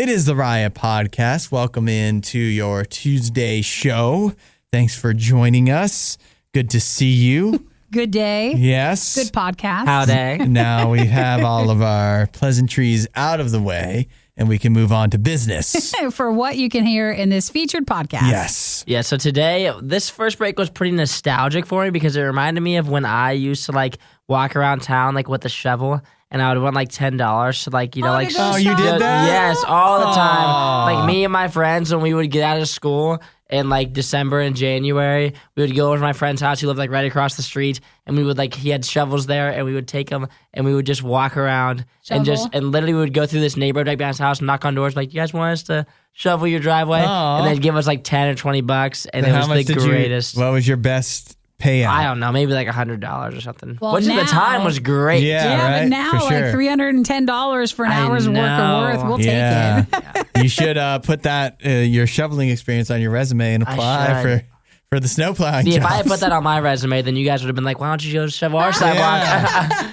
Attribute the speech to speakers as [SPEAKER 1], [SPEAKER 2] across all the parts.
[SPEAKER 1] It is the RadioU podcast. Welcome into your Tuesday show. Thanks for joining us. Good to see you.
[SPEAKER 2] Good day.
[SPEAKER 1] Yes.
[SPEAKER 2] Good podcast.
[SPEAKER 3] Howdy.
[SPEAKER 1] Now we have all of our pleasantries out of the way, and we can move on to business.
[SPEAKER 2] For what you can hear in this featured podcast.
[SPEAKER 1] Yes.
[SPEAKER 3] Yeah, so today, this first break was pretty nostalgic for me because it reminded me of when I used to walk around town with a shovel, and I would win $10 to
[SPEAKER 1] Oh, you did that?
[SPEAKER 3] Yes, all the time. Me and my friends, when we would get out of school in December and January, we would go over to my friend's house who lived right across the street, and we would he had shovels there, and we would take them and we would just walk around and literally we would go through this neighborhood right behind his house and knock on doors you guys want us to shovel your driveway?
[SPEAKER 1] Aww.
[SPEAKER 3] And they'd give us $10 or $20, and it was the greatest.
[SPEAKER 1] What was your best payout?
[SPEAKER 3] I don't know, maybe $100 or something.
[SPEAKER 2] Well,
[SPEAKER 3] Which at the time was great.
[SPEAKER 1] Yeah, right?
[SPEAKER 2] But now
[SPEAKER 1] For sure.
[SPEAKER 2] $310 for an hour's work of worth. We'll take it.
[SPEAKER 1] You should put that your shoveling experience on your resume and apply for the snow plowing
[SPEAKER 3] See,
[SPEAKER 1] jobs.
[SPEAKER 3] if I had put that on my resume, then you guys would have been like, why don't you go shovel our sidewalk?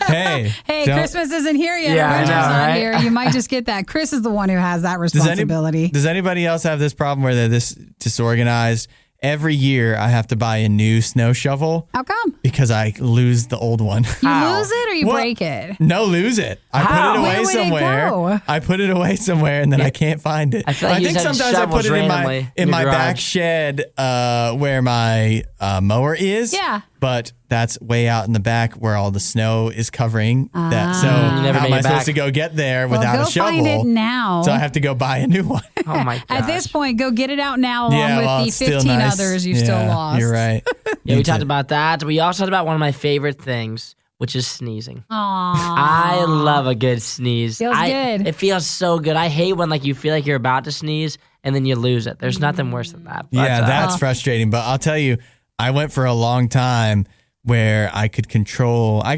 [SPEAKER 1] Hey,
[SPEAKER 2] Christmas isn't here yet.
[SPEAKER 3] Yeah, I
[SPEAKER 2] Winter's
[SPEAKER 3] know,
[SPEAKER 2] not
[SPEAKER 3] right?
[SPEAKER 2] here. You might just get that. Chris is the one who has that responsibility.
[SPEAKER 1] Does anybody else have this problem where they're this disorganized? Every year I have to buy a new snow shovel.
[SPEAKER 2] How come?
[SPEAKER 1] Because I lose the old one.
[SPEAKER 2] You lose it or you break it?
[SPEAKER 1] No, lose it. I put it away
[SPEAKER 2] Where would it
[SPEAKER 1] somewhere.
[SPEAKER 2] go?
[SPEAKER 1] I put it away somewhere and then I can't find it.
[SPEAKER 3] I feel like you
[SPEAKER 1] think
[SPEAKER 3] just had
[SPEAKER 1] sometimes I put it
[SPEAKER 3] shovels
[SPEAKER 1] in my
[SPEAKER 3] garage.
[SPEAKER 1] back shed where my mower is.
[SPEAKER 2] Yeah.
[SPEAKER 1] But that's way out in the back where all the snow is covering that. So
[SPEAKER 3] You never
[SPEAKER 1] how am
[SPEAKER 3] made
[SPEAKER 1] I
[SPEAKER 3] it
[SPEAKER 1] supposed
[SPEAKER 3] back.
[SPEAKER 1] to go get there
[SPEAKER 2] Well,
[SPEAKER 1] without
[SPEAKER 2] go
[SPEAKER 1] a shovel?
[SPEAKER 2] find it now.
[SPEAKER 1] So I have to go buy a new one.
[SPEAKER 3] Oh my gosh.
[SPEAKER 2] At this point, go get it out now along with the
[SPEAKER 1] it's still
[SPEAKER 2] 15
[SPEAKER 1] nice.
[SPEAKER 2] others you still lost.
[SPEAKER 1] You're right.
[SPEAKER 3] Yeah, we talked about that. We also talked about one of my favorite things, which is sneezing.
[SPEAKER 2] Aww.
[SPEAKER 3] I love a good sneeze.
[SPEAKER 2] Feels good.
[SPEAKER 3] It feels so good. I hate when you feel like you're about to sneeze and then you lose it. There's nothing worse than that. But,
[SPEAKER 1] Yeah, that's frustrating. But I'll tell you, I went for a long time where I can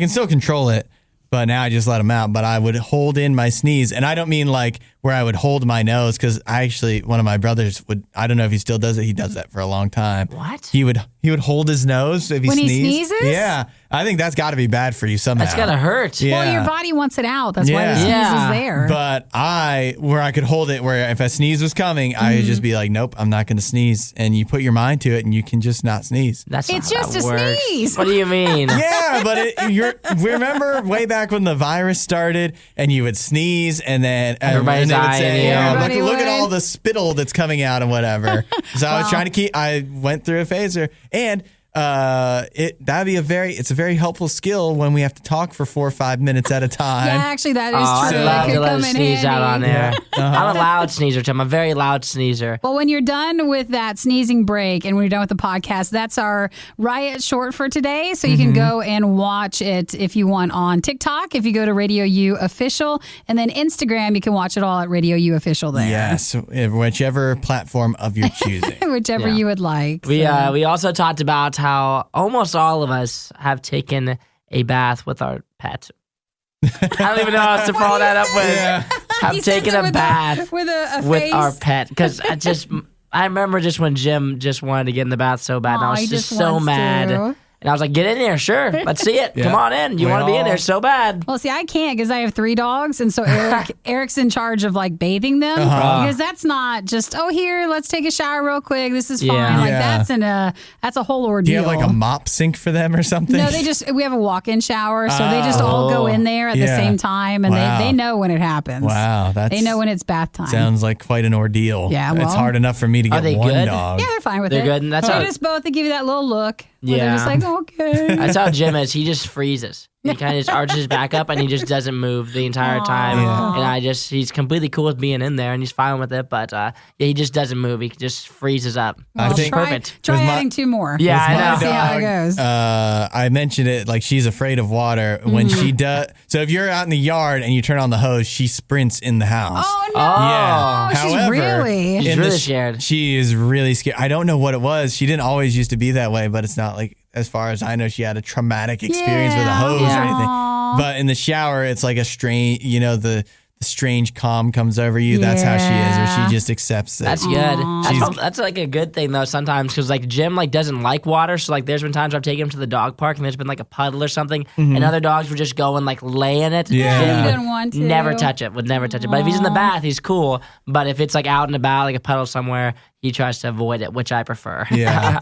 [SPEAKER 1] still control it, but now I just let them out. But I would hold in my sneeze. And I don't mean where I would hold my nose, because one of my brothers I don't know if he still does it. He does that for a long time.
[SPEAKER 3] What?
[SPEAKER 1] He would hold his nose if he
[SPEAKER 2] When he
[SPEAKER 1] sneezed.
[SPEAKER 2] sneezes?
[SPEAKER 1] Yeah. I think that's got to be bad for you somehow.
[SPEAKER 3] That's gotta hurt.
[SPEAKER 1] Yeah.
[SPEAKER 2] Well, your body wants it out. That's why the sneeze
[SPEAKER 3] Yeah.
[SPEAKER 2] is there.
[SPEAKER 1] But where I could hold it, where if a sneeze was coming, I would just be like, nope, I'm not going to sneeze. And you put your mind to it and you can just not sneeze.
[SPEAKER 3] That's
[SPEAKER 2] It's
[SPEAKER 3] not how
[SPEAKER 2] just
[SPEAKER 3] that
[SPEAKER 2] a
[SPEAKER 3] works.
[SPEAKER 2] sneeze.
[SPEAKER 3] What do you mean?
[SPEAKER 1] Yeah, but remember way back when the virus started and you would sneeze and then
[SPEAKER 3] Everybody's
[SPEAKER 1] they would
[SPEAKER 3] eyeing
[SPEAKER 1] say,
[SPEAKER 3] you.
[SPEAKER 1] yeah,
[SPEAKER 2] Everybody
[SPEAKER 1] look at
[SPEAKER 2] would.
[SPEAKER 1] all the spittle that's coming out and whatever. So I was trying to I went through a phaser, and it's a very helpful skill when we have to talk for 4 or 5 minutes at a time.
[SPEAKER 2] Yeah, actually, that is
[SPEAKER 3] Oh,
[SPEAKER 2] true.
[SPEAKER 3] I'd
[SPEAKER 2] It
[SPEAKER 3] love
[SPEAKER 2] could
[SPEAKER 3] to let
[SPEAKER 2] come
[SPEAKER 3] a
[SPEAKER 2] in
[SPEAKER 3] sneeze out on
[SPEAKER 2] handy.
[SPEAKER 3] there. I'm a loud sneezer, Tim. I'm a very loud sneezer.
[SPEAKER 2] Well, when you're done with that sneezing break and we're done with the podcast, that's our Riot short for today. So you can go and watch it if you want on TikTok, if you go to RadioU Official, and then Instagram, you can watch it all at RadioU Official there.
[SPEAKER 1] Yes, whichever platform of your choosing.
[SPEAKER 2] Whichever
[SPEAKER 3] Yeah.
[SPEAKER 2] you would like.
[SPEAKER 3] We
[SPEAKER 2] So-
[SPEAKER 3] we also talked about how almost all of us have taken a bath with our pet. I don't even know how to follow that up with.
[SPEAKER 1] Yeah.
[SPEAKER 3] Have
[SPEAKER 2] He says
[SPEAKER 3] taken
[SPEAKER 2] it
[SPEAKER 3] a
[SPEAKER 2] with
[SPEAKER 3] bath
[SPEAKER 2] with a
[SPEAKER 3] with
[SPEAKER 2] face.
[SPEAKER 3] our pet because I remember just when Jim just wanted to get in the bath so bad, and I
[SPEAKER 2] Aw,
[SPEAKER 3] was
[SPEAKER 2] he
[SPEAKER 3] just
[SPEAKER 2] just
[SPEAKER 3] so
[SPEAKER 2] wants
[SPEAKER 3] mad.
[SPEAKER 2] to.
[SPEAKER 3] And I was like, get in there, sure. Let's see it.
[SPEAKER 1] Yeah.
[SPEAKER 3] Come on in. You
[SPEAKER 1] We
[SPEAKER 3] want to be in
[SPEAKER 1] all-
[SPEAKER 3] there so bad.
[SPEAKER 2] Well, see, I can't because I have 3 dogs, and so Eric's in charge of bathing them because that's not just here, let's take a shower real quick. This is fine.
[SPEAKER 3] Yeah.
[SPEAKER 1] Yeah.
[SPEAKER 2] That's a whole
[SPEAKER 1] Do
[SPEAKER 2] ordeal.
[SPEAKER 1] you have a mop sink for them or something?
[SPEAKER 2] No, we have a walk-in shower, so they just all go in there at the
[SPEAKER 1] Yeah.
[SPEAKER 2] same time, and
[SPEAKER 1] Wow.
[SPEAKER 2] they know when it happens.
[SPEAKER 1] Wow,
[SPEAKER 2] They know when it's bath time.
[SPEAKER 1] sounds like quite an ordeal.
[SPEAKER 2] Yeah,
[SPEAKER 1] it's
[SPEAKER 2] well-
[SPEAKER 1] hard enough for me to get
[SPEAKER 3] they
[SPEAKER 1] one
[SPEAKER 3] good?
[SPEAKER 1] dog.
[SPEAKER 2] Yeah, they're fine with
[SPEAKER 3] They're
[SPEAKER 2] it.
[SPEAKER 3] good, and that's
[SPEAKER 2] They
[SPEAKER 3] how-
[SPEAKER 2] just both give you that little look. Where
[SPEAKER 3] Yeah.
[SPEAKER 2] They're just like, okay.
[SPEAKER 3] That's how Jim is. He just freezes. He kind of just arches his back up and he just doesn't move the entire time.
[SPEAKER 1] Yeah.
[SPEAKER 3] And he's completely cool with being in there and he's fine with it. But he just doesn't move. He just freezes up.
[SPEAKER 1] I think
[SPEAKER 3] perfect.
[SPEAKER 2] Try
[SPEAKER 1] With my-
[SPEAKER 2] adding 2 more.
[SPEAKER 3] Yeah, I know.
[SPEAKER 2] See how it goes.
[SPEAKER 1] I mentioned it she's afraid of water when she does. So if you're out in the yard and you turn on the hose, she sprints in the house.
[SPEAKER 2] Oh, no.
[SPEAKER 1] Yeah.
[SPEAKER 2] She's
[SPEAKER 1] However,
[SPEAKER 2] really-
[SPEAKER 3] She's
[SPEAKER 1] in the
[SPEAKER 3] really scared.
[SPEAKER 1] She is really scared. I don't know what it was. She didn't always used to be that way, but it's not as far as I know, she had a traumatic experience with a hose or anything.
[SPEAKER 2] Aw.
[SPEAKER 1] But in the shower, it's like a strain. The the strange calm comes over you. That's how she is, or she just accepts it.
[SPEAKER 3] That's good. That's like a good thing though sometimes, because like Jim like doesn't like water, so like there's been times I've taken him to the dog park and there's been like a puddle or something, and other dogs would just go and like lay in it.
[SPEAKER 2] Yeah,
[SPEAKER 3] Jim
[SPEAKER 2] he
[SPEAKER 3] would
[SPEAKER 2] didn't want to.
[SPEAKER 3] never touch it. Would never touch it. But if he's in the bath, he's cool. But if it's like out and about, like a puddle somewhere, he tries to avoid it, which I prefer.
[SPEAKER 1] Yeah.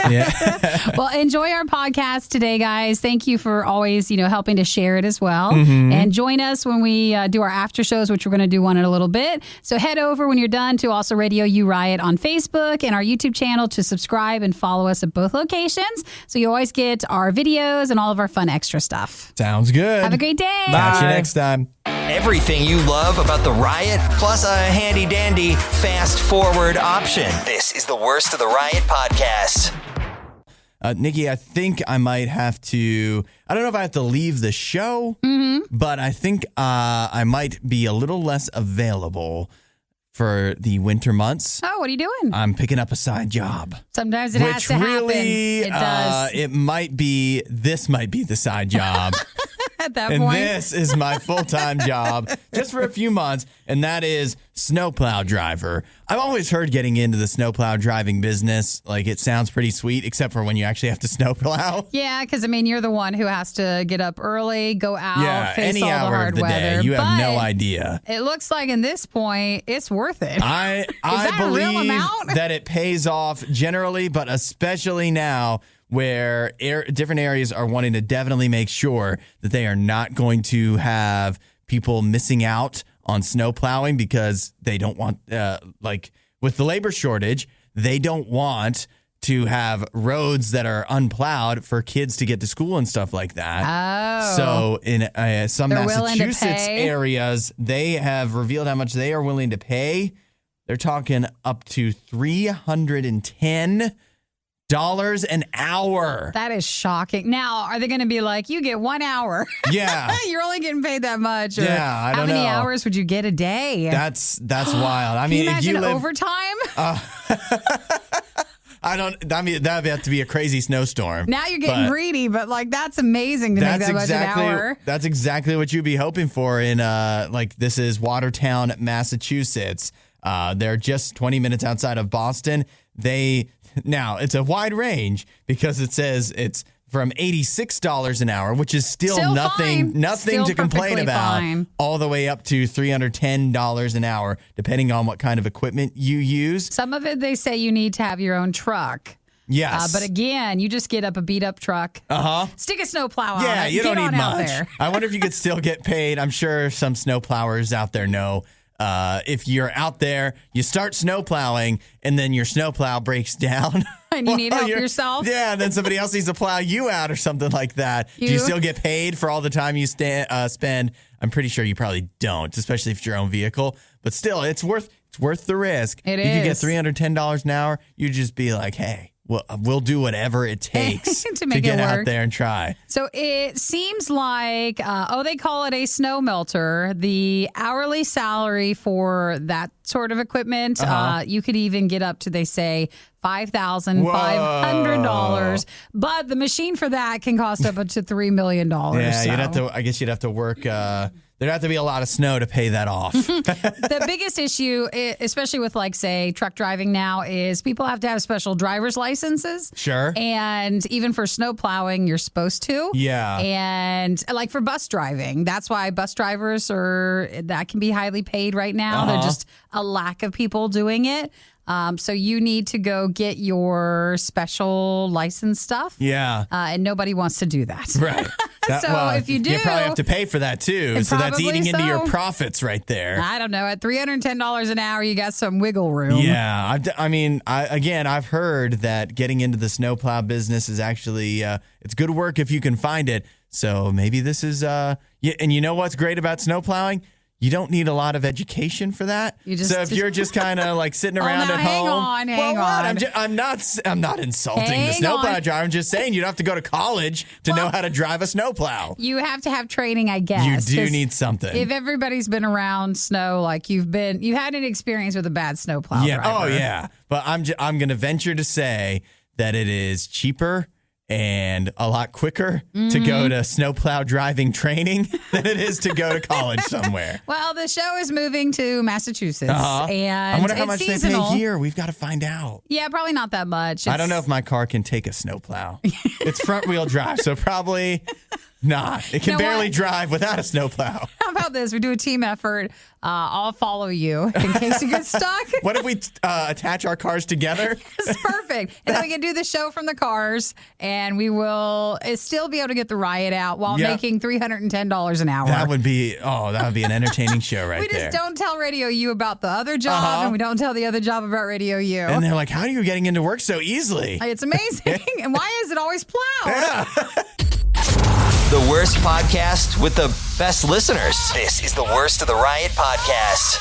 [SPEAKER 2] Well, enjoy our podcast today, guys. Thank you for always, helping to share it as well. And join us when we do our after shows, which we're going to do one in a little bit. So head over when you're done to also RadioU Riot on Facebook and our YouTube channel to subscribe and follow us at both locations. So you always get our videos and all of our fun extra stuff.
[SPEAKER 1] Sounds good.
[SPEAKER 2] Have a great day.
[SPEAKER 1] Catch you next time.
[SPEAKER 4] Everything you love about the Riot, plus a handy-dandy fast-forward option. This is the Worst of the Riot podcast.
[SPEAKER 1] Nikki, I think I might have to, I don't know if I have to leave the show, but I think I might be a little less available for the winter months.
[SPEAKER 2] Oh, what are you doing?
[SPEAKER 1] I'm picking up a side job.
[SPEAKER 2] Sometimes it has to happen. It does.
[SPEAKER 1] This might be the side job.
[SPEAKER 2] At that
[SPEAKER 1] And
[SPEAKER 2] point.
[SPEAKER 1] this is my full-time job just for a few months, and that is snowplow driver. I've always heard getting into the snowplow driving business, like it sounds pretty sweet, except for when you actually have to snowplow.
[SPEAKER 2] Yeah, because you're the one who has to get up early, go out, face
[SPEAKER 1] any
[SPEAKER 2] all the
[SPEAKER 1] hour
[SPEAKER 2] hard
[SPEAKER 1] of the
[SPEAKER 2] weather.
[SPEAKER 1] day. You have no
[SPEAKER 2] But
[SPEAKER 1] idea.
[SPEAKER 2] It looks like in this point, it's worth it.
[SPEAKER 1] I
[SPEAKER 2] that a real
[SPEAKER 1] believe
[SPEAKER 2] amount?
[SPEAKER 1] that it pays off generally, but especially now where different areas are wanting to definitely make sure that they are not going to have people missing out on snow plowing because they don't want, like with the labor shortage, they don't want to have roads that are unplowed for kids to get to school and stuff like that.
[SPEAKER 2] Oh.
[SPEAKER 1] So in some
[SPEAKER 2] They're willing to
[SPEAKER 1] Massachusetts
[SPEAKER 2] pay?
[SPEAKER 1] areas, they have revealed how much they are willing to pay. They're talking up to $310 an hour.
[SPEAKER 2] That is shocking. Now, are they going to be like, you get 1 hour?
[SPEAKER 1] Yeah.
[SPEAKER 2] You're only getting paid that much. Or
[SPEAKER 1] Yeah, I don't
[SPEAKER 2] How many
[SPEAKER 1] know.
[SPEAKER 2] hours would you get a day?
[SPEAKER 1] That's wild. I
[SPEAKER 2] Can
[SPEAKER 1] mean,
[SPEAKER 2] you
[SPEAKER 1] if you
[SPEAKER 2] imagine
[SPEAKER 1] live,
[SPEAKER 2] overtime?
[SPEAKER 1] that'd have to be a crazy snowstorm.
[SPEAKER 2] Now you're getting
[SPEAKER 1] But
[SPEAKER 2] greedy, but that's amazing to make that much an hour.
[SPEAKER 1] That's exactly what you'd be hoping for in this is Watertown, Massachusetts. They're just 20 minutes outside of Boston. Now it's a wide range because it says it's from $86 an hour, which is still nothing
[SPEAKER 2] fine. Still
[SPEAKER 1] to complain
[SPEAKER 2] perfectly
[SPEAKER 1] about,
[SPEAKER 2] fine.
[SPEAKER 1] all the way up to $310 an hour, depending on what kind of equipment you use.
[SPEAKER 2] Some of it, they say you need to have your own truck.
[SPEAKER 1] Yes.
[SPEAKER 2] But again, you just get up a beat up truck, stick a snowplow on
[SPEAKER 1] Yeah,
[SPEAKER 2] it,
[SPEAKER 1] you don't
[SPEAKER 2] get
[SPEAKER 1] need
[SPEAKER 2] on out
[SPEAKER 1] much.
[SPEAKER 2] there.
[SPEAKER 1] I wonder if you could still get paid. I'm sure some snowplowers out there know. If you're out there, you start snowplowing, and then your snowplow breaks down.
[SPEAKER 2] And you need help yourself?
[SPEAKER 1] Yeah, and then somebody else needs to plow you out or something like that. Do you still get paid for all the time you spend? I'm pretty sure you probably don't, especially if it's your own vehicle. But still, it's worth the risk.
[SPEAKER 2] It
[SPEAKER 1] you could get
[SPEAKER 2] is.
[SPEAKER 1] $310 an hour. You just be like, hey, we'll do whatever it takes
[SPEAKER 2] To make
[SPEAKER 1] get
[SPEAKER 2] it
[SPEAKER 1] out
[SPEAKER 2] work.
[SPEAKER 1] there and try.
[SPEAKER 2] So it seems like, they call it a snow melter. The hourly salary for that sort of equipment, you could even get up to, they say, $5,500. But the machine for that can cost up to $3 million.
[SPEAKER 1] Yeah,
[SPEAKER 2] so.
[SPEAKER 1] I guess you'd have to work. There'd have to be a lot of snow to pay that off.
[SPEAKER 2] The biggest issue, especially with say truck driving now, is people have to have special driver's licenses.
[SPEAKER 1] Sure.
[SPEAKER 2] And even for snow plowing, you're supposed to.
[SPEAKER 1] Yeah.
[SPEAKER 2] And like for bus driving, that's why bus drivers that can be highly paid right now. There's just a lack of people doing it. So you need to go get your special license stuff.
[SPEAKER 1] Yeah.
[SPEAKER 2] And nobody wants to do that.
[SPEAKER 1] Right.
[SPEAKER 2] If you do,
[SPEAKER 1] you probably have to pay for that too. So that's
[SPEAKER 2] probably
[SPEAKER 1] eating into your
[SPEAKER 2] so.
[SPEAKER 1] profits right there.
[SPEAKER 2] I don't know. At $310 an hour, you got some wiggle room.
[SPEAKER 1] Yeah. I've heard that getting into the snowplow business is actually, it's good work if you can find it. So maybe this is, and you know what's great about snowplowing? You don't need a lot of education for that. So if you're just kind of like sitting around at home,
[SPEAKER 2] hang on.
[SPEAKER 1] I'm not insulting the snowplow driver. I'm just saying you don't have to go to college to know how to drive a snowplow.
[SPEAKER 2] You have to have training, I guess.
[SPEAKER 1] You do need something.
[SPEAKER 2] If everybody's been around snow, like you've had an experience with a bad snowplow driver.
[SPEAKER 1] Oh yeah. But I'm going to venture to say that it is cheaper and a lot quicker to go to snowplow driving training than it is to go to college somewhere.
[SPEAKER 2] Well, the show is moving to Massachusetts, and
[SPEAKER 1] I wonder how
[SPEAKER 2] it's
[SPEAKER 1] much
[SPEAKER 2] seasonal.
[SPEAKER 1] they pay here. We've got to find out.
[SPEAKER 2] Yeah, probably not that much.
[SPEAKER 1] I don't know if my car can take a snowplow. It's front-wheel drive, so probably not. It can
[SPEAKER 2] You know
[SPEAKER 1] barely
[SPEAKER 2] what?
[SPEAKER 1] drive without a snowplow.
[SPEAKER 2] How about this? We do a team effort. I'll follow you in case you get stuck.
[SPEAKER 1] What if we attach our cars together?
[SPEAKER 2] It's perfect. And then we can do the show from the cars, and we will still be able to get the riot out while making $310 an hour.
[SPEAKER 1] That would be an entertaining show right
[SPEAKER 2] we
[SPEAKER 1] there.
[SPEAKER 2] just don't tell Radio U about the other job, and we don't tell the other job about Radio U.
[SPEAKER 1] And they're like, how are you getting into work so easily?
[SPEAKER 2] It's amazing. And why is it always plowed?
[SPEAKER 1] Yeah.
[SPEAKER 4] The worst podcast with the best listeners. This is the Worst of the Riot podcast.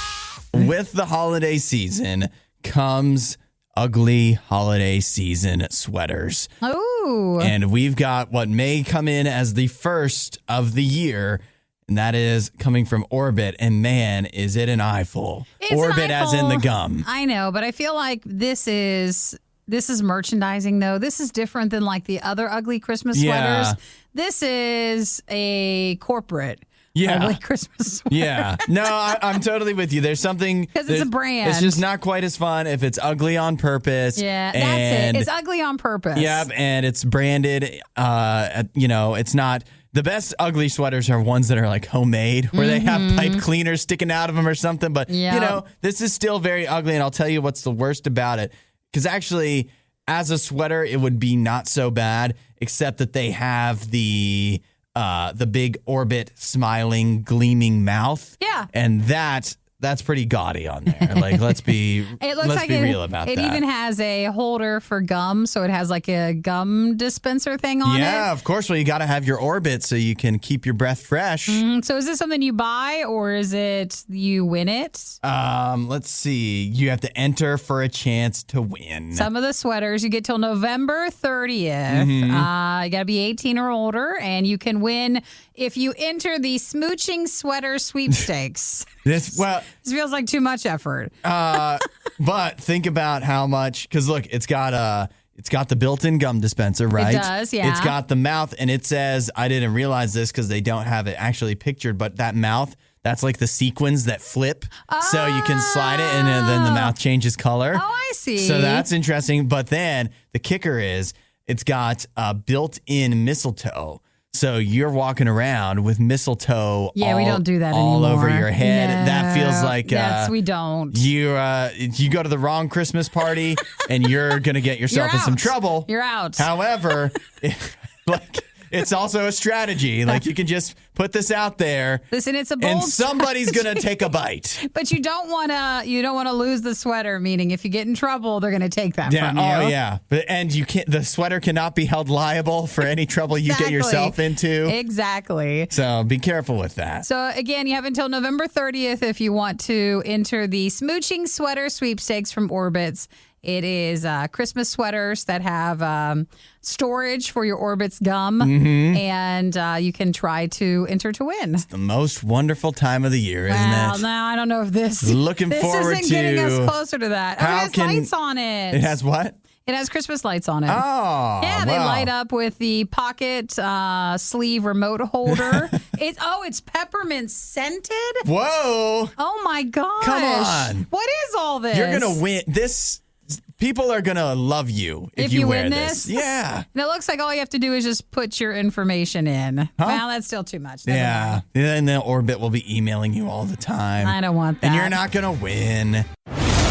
[SPEAKER 1] With the holiday season comes ugly holiday season sweaters.
[SPEAKER 2] Oh.
[SPEAKER 1] And we've got what may come in as the first of the year, and that is coming from Orbit. And man, is it an eyeful.
[SPEAKER 2] It's an
[SPEAKER 1] Orbit as in the
[SPEAKER 2] eyeful.
[SPEAKER 1] gum.
[SPEAKER 2] I know, but I feel like this is merchandising, though. This is different than like the other ugly Christmas
[SPEAKER 1] Yeah.
[SPEAKER 2] sweaters. This is a corporate
[SPEAKER 1] Yeah.
[SPEAKER 2] ugly Christmas sweater.
[SPEAKER 1] Yeah. No, I'm totally with you. There's something.
[SPEAKER 2] 'Cause it's a brand.
[SPEAKER 1] It's just not quite as fun if it's ugly on purpose.
[SPEAKER 2] Yeah, that's
[SPEAKER 1] and,
[SPEAKER 2] it. It's ugly on purpose.
[SPEAKER 1] Yep, and it's branded. It's not. The best ugly sweaters are ones that are like homemade, where they have pipe cleaners sticking out of them or something. But,
[SPEAKER 2] Yep.
[SPEAKER 1] this is still very ugly, and I'll tell you what's the worst about it. Because actually, as a sweater, it would be not so bad, except that they have the big Orbit smiling, gleaming mouth.
[SPEAKER 2] Yeah.
[SPEAKER 1] And that's pretty gaudy on there. Like, let's be
[SPEAKER 2] It looks like
[SPEAKER 1] real about
[SPEAKER 2] it
[SPEAKER 1] that.
[SPEAKER 2] even has a holder for gum, so it has like a gum dispenser thing on it.
[SPEAKER 1] Yeah, of course. Well, you got to have your Orbit so you can keep your breath fresh.
[SPEAKER 2] So is this something you buy or is it you win it?
[SPEAKER 1] Let's see. You have to enter for a chance to win.
[SPEAKER 2] Some of the sweaters you get till November 30th. You got to be 18 or older, and you can win if you enter the smooching sweater sweepstakes.
[SPEAKER 1] This
[SPEAKER 2] Feels like too much effort.
[SPEAKER 1] but think about how much. Because look, it's got the built-in gum dispenser, right?
[SPEAKER 2] It does, yeah.
[SPEAKER 1] It's got the mouth, and it says, I didn't realize this because they don't have it actually pictured, but that mouth, that's like the sequins that flip, so you can slide it, and then the mouth changes color.
[SPEAKER 2] Oh, I see.
[SPEAKER 1] So that's interesting. But then the kicker is it's got built-in mistletoe. So you're walking around with mistletoe
[SPEAKER 2] we don't do that
[SPEAKER 1] all
[SPEAKER 2] anymore.
[SPEAKER 1] over your head.
[SPEAKER 2] No,
[SPEAKER 1] That feels like
[SPEAKER 2] we don't.
[SPEAKER 1] you go to the wrong Christmas party and you're going to get yourself in some
[SPEAKER 2] out.
[SPEAKER 1] trouble.
[SPEAKER 2] You're out.
[SPEAKER 1] However, it's also a strategy. Like, you can just put this out there.
[SPEAKER 2] Listen, it's a bold
[SPEAKER 1] and somebody's going to take a bite.
[SPEAKER 2] But you don't want to lose the sweater, meaning if you get in trouble, they're going to take that
[SPEAKER 1] Yeah.
[SPEAKER 2] from you.
[SPEAKER 1] Oh, yeah. And the sweater cannot be held liable for any trouble you get yourself into.
[SPEAKER 2] Exactly.
[SPEAKER 1] So be careful with that.
[SPEAKER 2] So again, you have until November 30th if you want to enter the smooching sweater sweepstakes from Orbitz. It is Christmas sweaters that have storage for your Orbitz gum, and you can try to enter to win.
[SPEAKER 1] The most wonderful time of the year, isn't
[SPEAKER 2] Well,
[SPEAKER 1] it?
[SPEAKER 2] no, I don't know if this
[SPEAKER 1] Looking forward
[SPEAKER 2] isn't getting us
[SPEAKER 1] to
[SPEAKER 2] closer to that.
[SPEAKER 1] how
[SPEAKER 2] It has
[SPEAKER 1] can-
[SPEAKER 2] lights on it.
[SPEAKER 1] It has what?
[SPEAKER 2] It has Christmas lights on it.
[SPEAKER 1] Oh,
[SPEAKER 2] Yeah, they
[SPEAKER 1] wow.
[SPEAKER 2] light up with the pocket sleeve remote holder. It's peppermint scented.
[SPEAKER 1] Whoa.
[SPEAKER 2] Oh my gosh.
[SPEAKER 1] Come on.
[SPEAKER 2] What is all this?
[SPEAKER 1] You're going to win. People are going to love you if you wear
[SPEAKER 2] win
[SPEAKER 1] this.
[SPEAKER 2] this?
[SPEAKER 1] Yeah.
[SPEAKER 2] And it looks like all you have to do is just put your information in. Well, that's still too much. Never
[SPEAKER 1] Yeah.
[SPEAKER 2] mind.
[SPEAKER 1] And then Orbit will be emailing you all the time.
[SPEAKER 2] I don't want that.
[SPEAKER 1] And you're not going to win.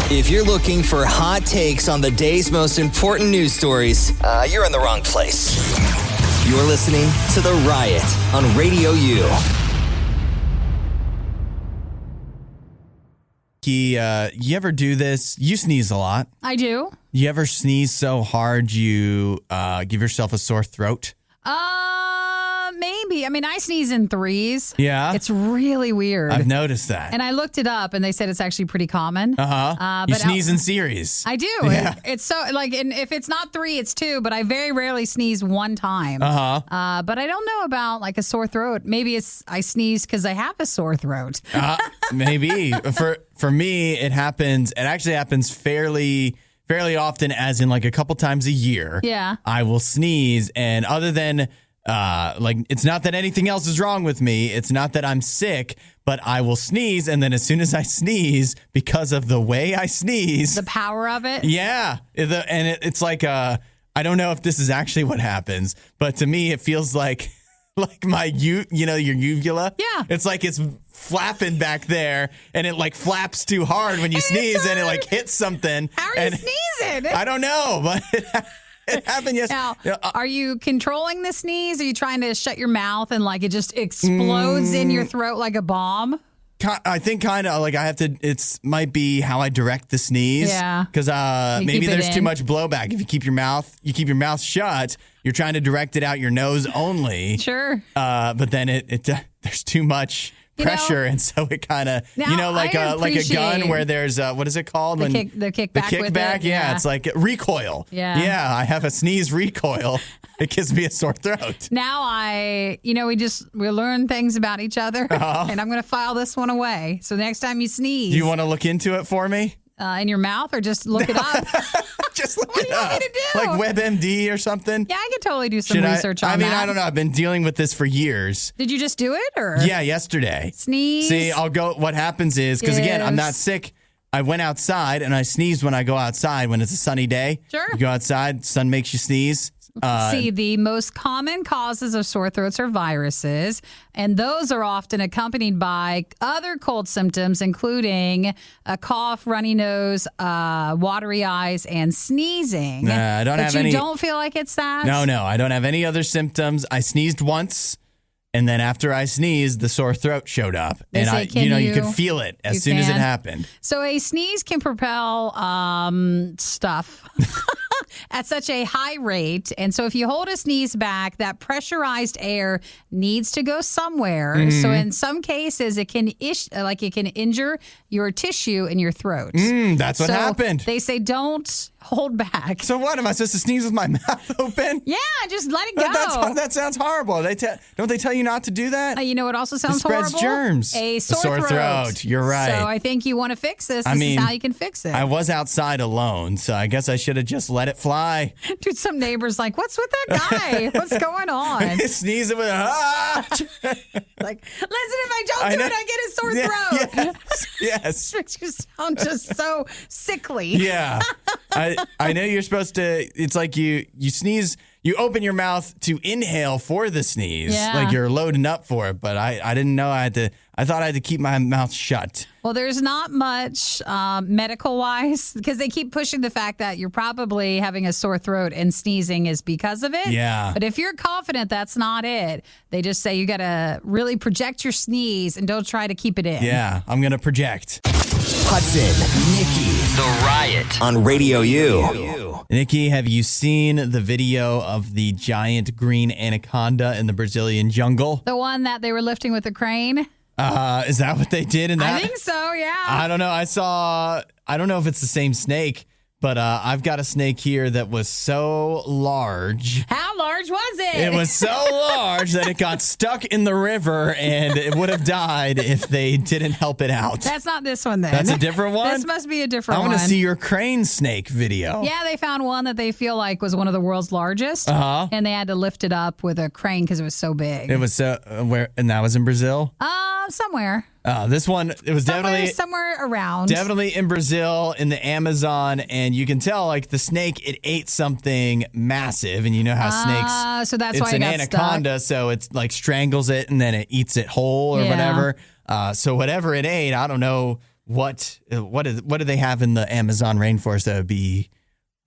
[SPEAKER 4] If you're looking for hot takes on the day's most important news stories, you're in the wrong place. You're listening to The Riot on Radio U.
[SPEAKER 1] You ever do this? You sneeze a lot.
[SPEAKER 2] I do.
[SPEAKER 1] You ever sneeze so hard you give yourself a sore throat?
[SPEAKER 2] Maybe. I mean, I sneeze in threes.
[SPEAKER 1] Yeah.
[SPEAKER 2] It's really weird.
[SPEAKER 1] I've noticed that.
[SPEAKER 2] And I looked it up, and they said it's actually pretty common.
[SPEAKER 1] You
[SPEAKER 2] but
[SPEAKER 1] sneeze in series.
[SPEAKER 2] I do.
[SPEAKER 1] Yeah.
[SPEAKER 2] It's so like, and if it's not three, it's two. But I very rarely sneeze one time. But I don't know about like a sore throat. Maybe I sneeze because I have a sore throat.
[SPEAKER 1] Maybe. For me, it happens. It actually happens fairly fairly often, as in like a couple times a year.
[SPEAKER 2] Yeah.
[SPEAKER 1] I will sneeze, and other than like, it's not that anything else is wrong with me. It's not that I'm sick, but I will sneeze, and then as soon as I sneeze, because of the way I sneeze,
[SPEAKER 2] The power of it.
[SPEAKER 1] yeah, it's like I don't know if this is actually what happens, but to me it feels like my your uvula.
[SPEAKER 2] Yeah.
[SPEAKER 1] It's like it's flapping back there, and it like flaps too hard when you sneeze, and it like hits something.
[SPEAKER 2] How are you sneezing?
[SPEAKER 1] I don't know, but it happened yesterday.
[SPEAKER 2] Now, are you controlling the sneeze? Are you trying to shut your mouth and like it just explodes in your throat like a bomb?
[SPEAKER 1] I think kind of like I have to. It's might be how I direct the sneeze.
[SPEAKER 2] Yeah.
[SPEAKER 1] Because maybe
[SPEAKER 2] keep it
[SPEAKER 1] there's too
[SPEAKER 2] in.
[SPEAKER 1] much blowback. If you keep your mouth shut, you're trying to direct it out your nose only.
[SPEAKER 2] Sure.
[SPEAKER 1] But then there's too much pressure, and so it kind of like a gun where there's what is it called?
[SPEAKER 2] The kickback. With it.
[SPEAKER 1] Yeah, it's like recoil.
[SPEAKER 2] Yeah.
[SPEAKER 1] I have a sneeze recoil. It gives me a sore throat.
[SPEAKER 2] Now we learn things about each other, and I'm going to file this one away. So next time you sneeze,
[SPEAKER 1] Do you want to look into it for me?
[SPEAKER 2] in your mouth, or just look it up?
[SPEAKER 1] Just look
[SPEAKER 2] What
[SPEAKER 1] it
[SPEAKER 2] do you want
[SPEAKER 1] up.
[SPEAKER 2] me to do?
[SPEAKER 1] Like WebMD or something.
[SPEAKER 2] Yeah, I could totally do some
[SPEAKER 1] Should
[SPEAKER 2] research on
[SPEAKER 1] I mean,
[SPEAKER 2] that.
[SPEAKER 1] I don't know. I've been dealing with this for years.
[SPEAKER 2] Did you just do it, or
[SPEAKER 1] Yeah, yesterday.
[SPEAKER 2] sneeze?
[SPEAKER 1] See, I'll go. What happens is, because again, I'm not
[SPEAKER 2] Yes.
[SPEAKER 1] sick. I went outside and I sneezed when I go outside when it's a sunny day.
[SPEAKER 2] Sure.
[SPEAKER 1] You go outside, sun makes you sneeze.
[SPEAKER 2] See, the most common causes of sore throats are viruses, and those are often accompanied by other cold symptoms, including a cough, runny nose, watery eyes, and sneezing.
[SPEAKER 1] Nah, I don't have
[SPEAKER 2] But
[SPEAKER 1] any-
[SPEAKER 2] you don't feel like it's that?
[SPEAKER 1] No, I don't have any other symptoms. I sneezed once, and then after I sneezed, the sore throat showed up,
[SPEAKER 2] They
[SPEAKER 1] and
[SPEAKER 2] say,
[SPEAKER 1] you could feel it as soon as it
[SPEAKER 2] can?
[SPEAKER 1] happened.
[SPEAKER 2] So a sneeze can propel stuff at such a high rate. And so if you hold a sneeze back, that pressurized air needs to go somewhere.
[SPEAKER 1] Mm-hmm.
[SPEAKER 2] So in some cases, it can injure your tissue in your throat.
[SPEAKER 1] That's what
[SPEAKER 2] So
[SPEAKER 1] happened.
[SPEAKER 2] They say don't hold back.
[SPEAKER 1] So what? Am I supposed to sneeze with my mouth open?
[SPEAKER 2] Yeah, just let it go.
[SPEAKER 1] That sounds horrible. Don't they tell you not to do that?
[SPEAKER 2] You know what also sounds
[SPEAKER 1] It spreads
[SPEAKER 2] horrible?
[SPEAKER 1] germs.
[SPEAKER 2] A
[SPEAKER 1] A
[SPEAKER 2] sore,
[SPEAKER 1] sore throat. You're right.
[SPEAKER 2] So I think you want to fix this.
[SPEAKER 1] I
[SPEAKER 2] This
[SPEAKER 1] mean,
[SPEAKER 2] is how you can fix it.
[SPEAKER 1] I was outside alone, so I guess I should have just let it fly.
[SPEAKER 2] Dude, some neighbors like, what's with that guy? What's going on?
[SPEAKER 1] Sneezing with
[SPEAKER 2] Like, listen, if I don't do it, I get a sore throat.
[SPEAKER 1] Yes.
[SPEAKER 2] Makes you sound just so sickly.
[SPEAKER 1] Yeah. I know you're supposed to, it's like you sneeze, you open your mouth to inhale for the sneeze.
[SPEAKER 2] Yeah.
[SPEAKER 1] Like you're loading up for it, but I didn't know I thought I had to keep my mouth shut.
[SPEAKER 2] Well, there's not much medical wise because they keep pushing the fact that you're probably having a sore throat and sneezing is because of it.
[SPEAKER 1] Yeah.
[SPEAKER 2] But if you're confident that's not it, they just say you got to really project your sneeze and don't try to keep it in.
[SPEAKER 1] Yeah, I'm going to project.
[SPEAKER 4] Hudson, Nikki, The Riot on Radio U.
[SPEAKER 1] Nikki, have you seen the video of the giant green anaconda in the Brazilian jungle?
[SPEAKER 2] The one that they were lifting with a crane?
[SPEAKER 1] Is that what they did in that?
[SPEAKER 2] I think so, yeah.
[SPEAKER 1] I don't know. I don't know if it's the same snake, but I've got a snake here that was so large.
[SPEAKER 2] How large was it?
[SPEAKER 1] It was so large that it got stuck in the river and it would have died if they didn't help it out.
[SPEAKER 2] That's not this one then.
[SPEAKER 1] That's a different one?
[SPEAKER 2] This must be a different
[SPEAKER 1] I
[SPEAKER 2] one.
[SPEAKER 1] want to see your crane snake video.
[SPEAKER 2] Yeah, they found one that they feel like was one of the world's largest.
[SPEAKER 1] Uh-huh.
[SPEAKER 2] And they had to lift it up with a crane because it was so big.
[SPEAKER 1] It was and that was in Brazil?
[SPEAKER 2] Somewhere.
[SPEAKER 1] This one, it was
[SPEAKER 2] Somewhere around.
[SPEAKER 1] definitely in Brazil, in the Amazon, and you can tell like the snake, it ate something massive, and you know how snakes.
[SPEAKER 2] So that's
[SPEAKER 1] it's
[SPEAKER 2] why it
[SPEAKER 1] an
[SPEAKER 2] got
[SPEAKER 1] anaconda, so it's like strangles it and then it eats it whole or
[SPEAKER 2] Yeah.
[SPEAKER 1] whatever. So whatever it ate, I don't know what do they have in the Amazon rainforest that would be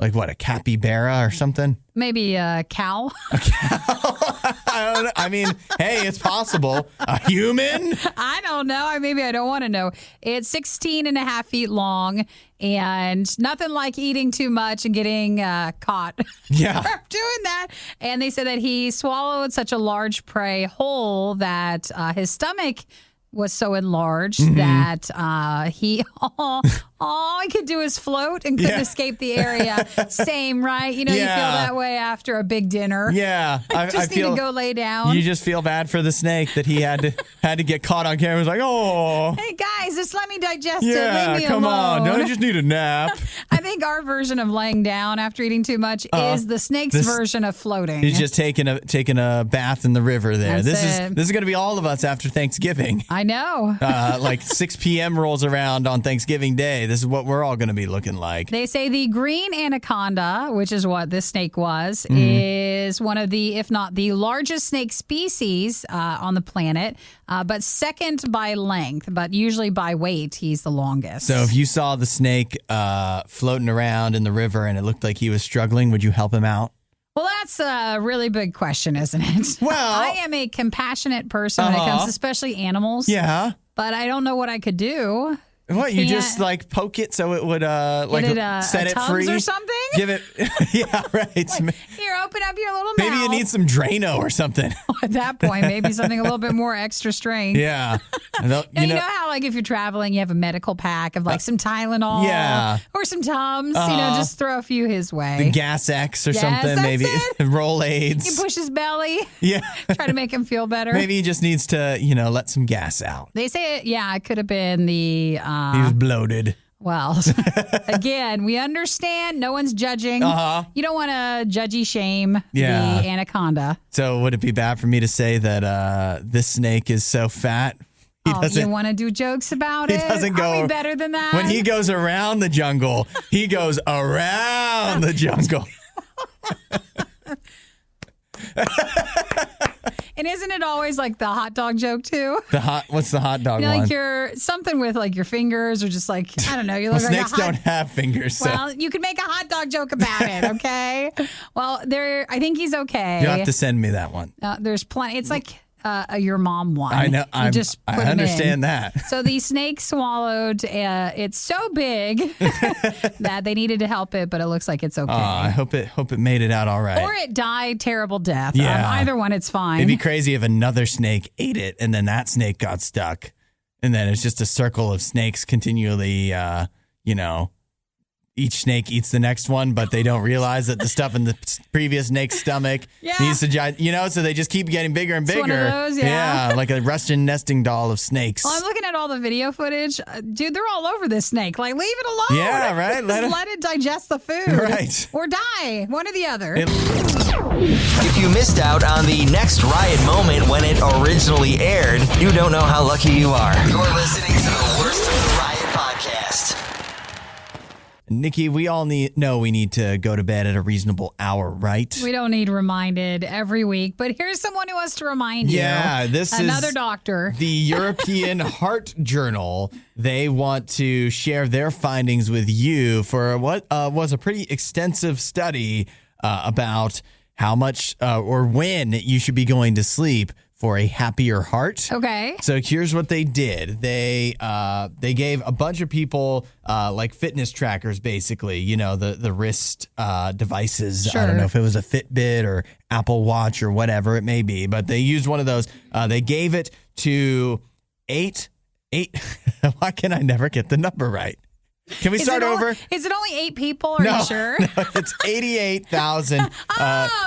[SPEAKER 1] like what, a capybara or something?
[SPEAKER 2] Maybe a cow.
[SPEAKER 1] I don't know. I mean, hey, it's possible. A human?
[SPEAKER 2] I don't know. Maybe I don't want to know. It's 16 and a half feet long and nothing like eating too much and getting caught.
[SPEAKER 1] Yeah.
[SPEAKER 2] for doing that. And they said that he swallowed such a large prey whole that his stomach was so enlarged that he all he could do is float and couldn't escape the area. Same, right? You know, you feel that way after a big dinner.
[SPEAKER 1] Yeah. I
[SPEAKER 2] Just
[SPEAKER 1] feel
[SPEAKER 2] need to go lay down.
[SPEAKER 1] You just feel bad for the snake that he had to get caught on camera. It was like, oh.
[SPEAKER 2] Hey guys, just let me digest it.
[SPEAKER 1] Yeah,
[SPEAKER 2] Leave me
[SPEAKER 1] come
[SPEAKER 2] alone.
[SPEAKER 1] on. Don't I just need a nap?
[SPEAKER 2] I think think our version of laying down after eating too much is the snake's version of floating.
[SPEAKER 1] He's just taking a bath in the river there.
[SPEAKER 2] That's
[SPEAKER 1] This is going to be all of us after Thanksgiving.
[SPEAKER 2] I know.
[SPEAKER 1] Like 6 p.m. rolls around on Thanksgiving Day. This is what we're all going to be looking like.
[SPEAKER 2] They say the green anaconda, which is what this snake was, is one of the, if not the largest snake species on the planet, but second by length, but usually by weight, he's the longest.
[SPEAKER 1] So if you saw the snake floating around in the river and it looked like he was struggling, would you help him out?
[SPEAKER 2] Well, that's a really big question, isn't it?
[SPEAKER 1] Well,
[SPEAKER 2] I am a compassionate person when it comes to especially animals.
[SPEAKER 1] Yeah.
[SPEAKER 2] But I don't know what I could do.
[SPEAKER 1] What, you just like poke it so it would set it free
[SPEAKER 2] or something?
[SPEAKER 1] Give it, yeah, right.
[SPEAKER 2] Here, open up your little mouth.
[SPEAKER 1] Maybe you need some Drano or something.
[SPEAKER 2] At that point, maybe something a little bit more extra strength.
[SPEAKER 1] Yeah.
[SPEAKER 2] You know how like if you're traveling, you have a medical pack of like some Tylenol, or some Tums. Just throw a few his way.
[SPEAKER 1] The Gas X or something, maybe Rolaids.
[SPEAKER 2] You push his belly.
[SPEAKER 1] Yeah.
[SPEAKER 2] Try to make him feel better.
[SPEAKER 1] Maybe he just needs to, let some gas out.
[SPEAKER 2] They say it could have been the.
[SPEAKER 1] He was bloated.
[SPEAKER 2] Well, again, we understand. No one's judging. You don't want to judgy shame the anaconda.
[SPEAKER 1] So would it be bad for me to say that this snake is so fat?
[SPEAKER 2] You want to do jokes about it?
[SPEAKER 1] He doesn't go.
[SPEAKER 2] Are we better than that?
[SPEAKER 1] When he goes around the jungle, he goes around the jungle.
[SPEAKER 2] And isn't it always like the hot dog joke too?
[SPEAKER 1] What's the hot dog one?
[SPEAKER 2] Like you're something with like your fingers or just like, I don't know. You look like
[SPEAKER 1] snakes don't have fingers. So.
[SPEAKER 2] Well, you could make a hot dog joke about it, okay? Well, I think he's okay.
[SPEAKER 1] You'll have to send me that one.
[SPEAKER 2] There's plenty. It's like your mom one.
[SPEAKER 1] I know.
[SPEAKER 2] I
[SPEAKER 1] understand that.
[SPEAKER 2] So the snake swallowed. It's so big that they needed to help it, but it looks like it's okay.
[SPEAKER 1] I hope it made it out all right.
[SPEAKER 2] Or it died terrible death.
[SPEAKER 1] Yeah.
[SPEAKER 2] Either one, it's fine.
[SPEAKER 1] It'd be crazy if another snake ate it and then that snake got stuck, and then it's just a circle of snakes continually. Each snake eats the next one, but they don't realize that the stuff in the previous snake's stomach needs to, so they just keep getting bigger and bigger.
[SPEAKER 2] It's one of those, yeah.
[SPEAKER 1] Like a Russian nesting doll of snakes.
[SPEAKER 2] Well, I'm looking at all the video footage. Dude, they're all over this snake. Like, leave it alone.
[SPEAKER 1] Yeah, right?
[SPEAKER 2] Let it digest the food.
[SPEAKER 1] Right.
[SPEAKER 2] Or die. One or the other.
[SPEAKER 4] If you missed out on the next Riot moment when it originally aired, you don't know how lucky you are. You're listening to the Worst of the Riot podcast.
[SPEAKER 1] Nikki, we all know we need to go to bed at a reasonable hour, right?
[SPEAKER 2] We don't need reminded every week, but here's someone who wants to remind you.
[SPEAKER 1] Yeah, this is
[SPEAKER 2] another doctor.
[SPEAKER 1] The European Heart Journal. They want to share their findings with you for what was a pretty extensive study about how much or when you should be going to sleep for a happier heart.
[SPEAKER 2] Okay.
[SPEAKER 1] So here's what they did. They gave a bunch of people like fitness trackers, basically, the wrist devices.
[SPEAKER 2] Sure.
[SPEAKER 1] I don't know if it was a Fitbit or Apple Watch or whatever it may be, but they used one of those. They gave it to eight. Why can I never get the number right? Can we start over?
[SPEAKER 2] Is it only 8 people? Are you sure?
[SPEAKER 1] No, it's 88,000.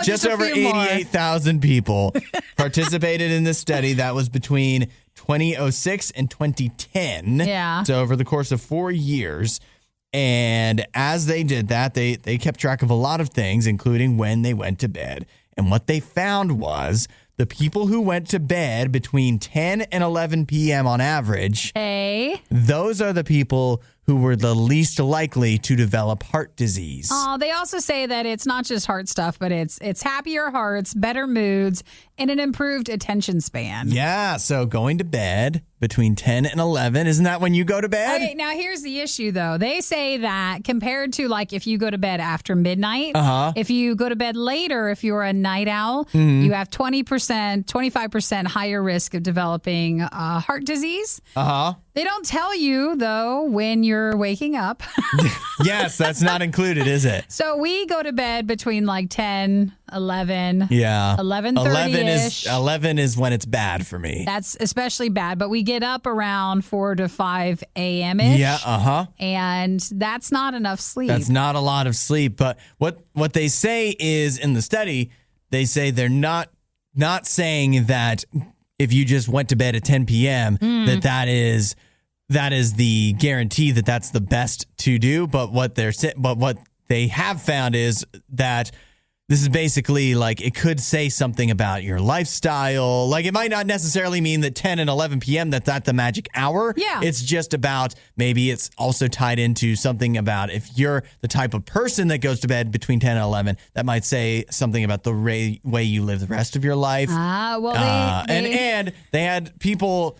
[SPEAKER 1] Just over
[SPEAKER 2] a few more.
[SPEAKER 1] 88,000 people participated in this study. That was between 2006 and 2010.
[SPEAKER 2] Yeah.
[SPEAKER 1] So over the course of 4 years. And as they did that, they kept track of a lot of things, including when they went to bed. And what they found was the people who went to bed between 10 and 11 p.m. on average, those are the people who were the least likely to develop heart disease.
[SPEAKER 2] Oh, they also say that it's not just heart stuff, but it's happier hearts, better moods, and an improved attention span.
[SPEAKER 1] Yeah, so going to bed between 10 and 11, isn't that when you go to bed?
[SPEAKER 2] Okay, now here's the issue, though. They say that compared to, like, if you go to bed after midnight, if you go to bed later, if you're a night owl, you have 25% higher risk of developing heart disease. They don't tell you, though, when you're waking up.
[SPEAKER 1] Yes, that's not included, is it?
[SPEAKER 2] So we go to bed between like 10, 11,
[SPEAKER 1] yeah,
[SPEAKER 2] 11:30-ish.
[SPEAKER 1] 11 is when it's bad for me.
[SPEAKER 2] That's especially bad, but we get up around 4 to 5 a.m.-ish.
[SPEAKER 1] Yeah,
[SPEAKER 2] And that's not enough sleep.
[SPEAKER 1] That's not a lot of sleep. But what they say is, in the study, they say they're not saying that if you just went to bed at 10 p.m., that is that is the guarantee that that's the best to do. But what they have found is that this is basically like it could say something about your lifestyle. Like it might not necessarily mean that 10 and 11 p.m. that's at the magic hour.
[SPEAKER 2] Yeah.
[SPEAKER 1] It's just about maybe it's also tied into something about if you're the type of person that goes to bed between 10 and 11, that might say something about the way you live the rest of your life. And they had people.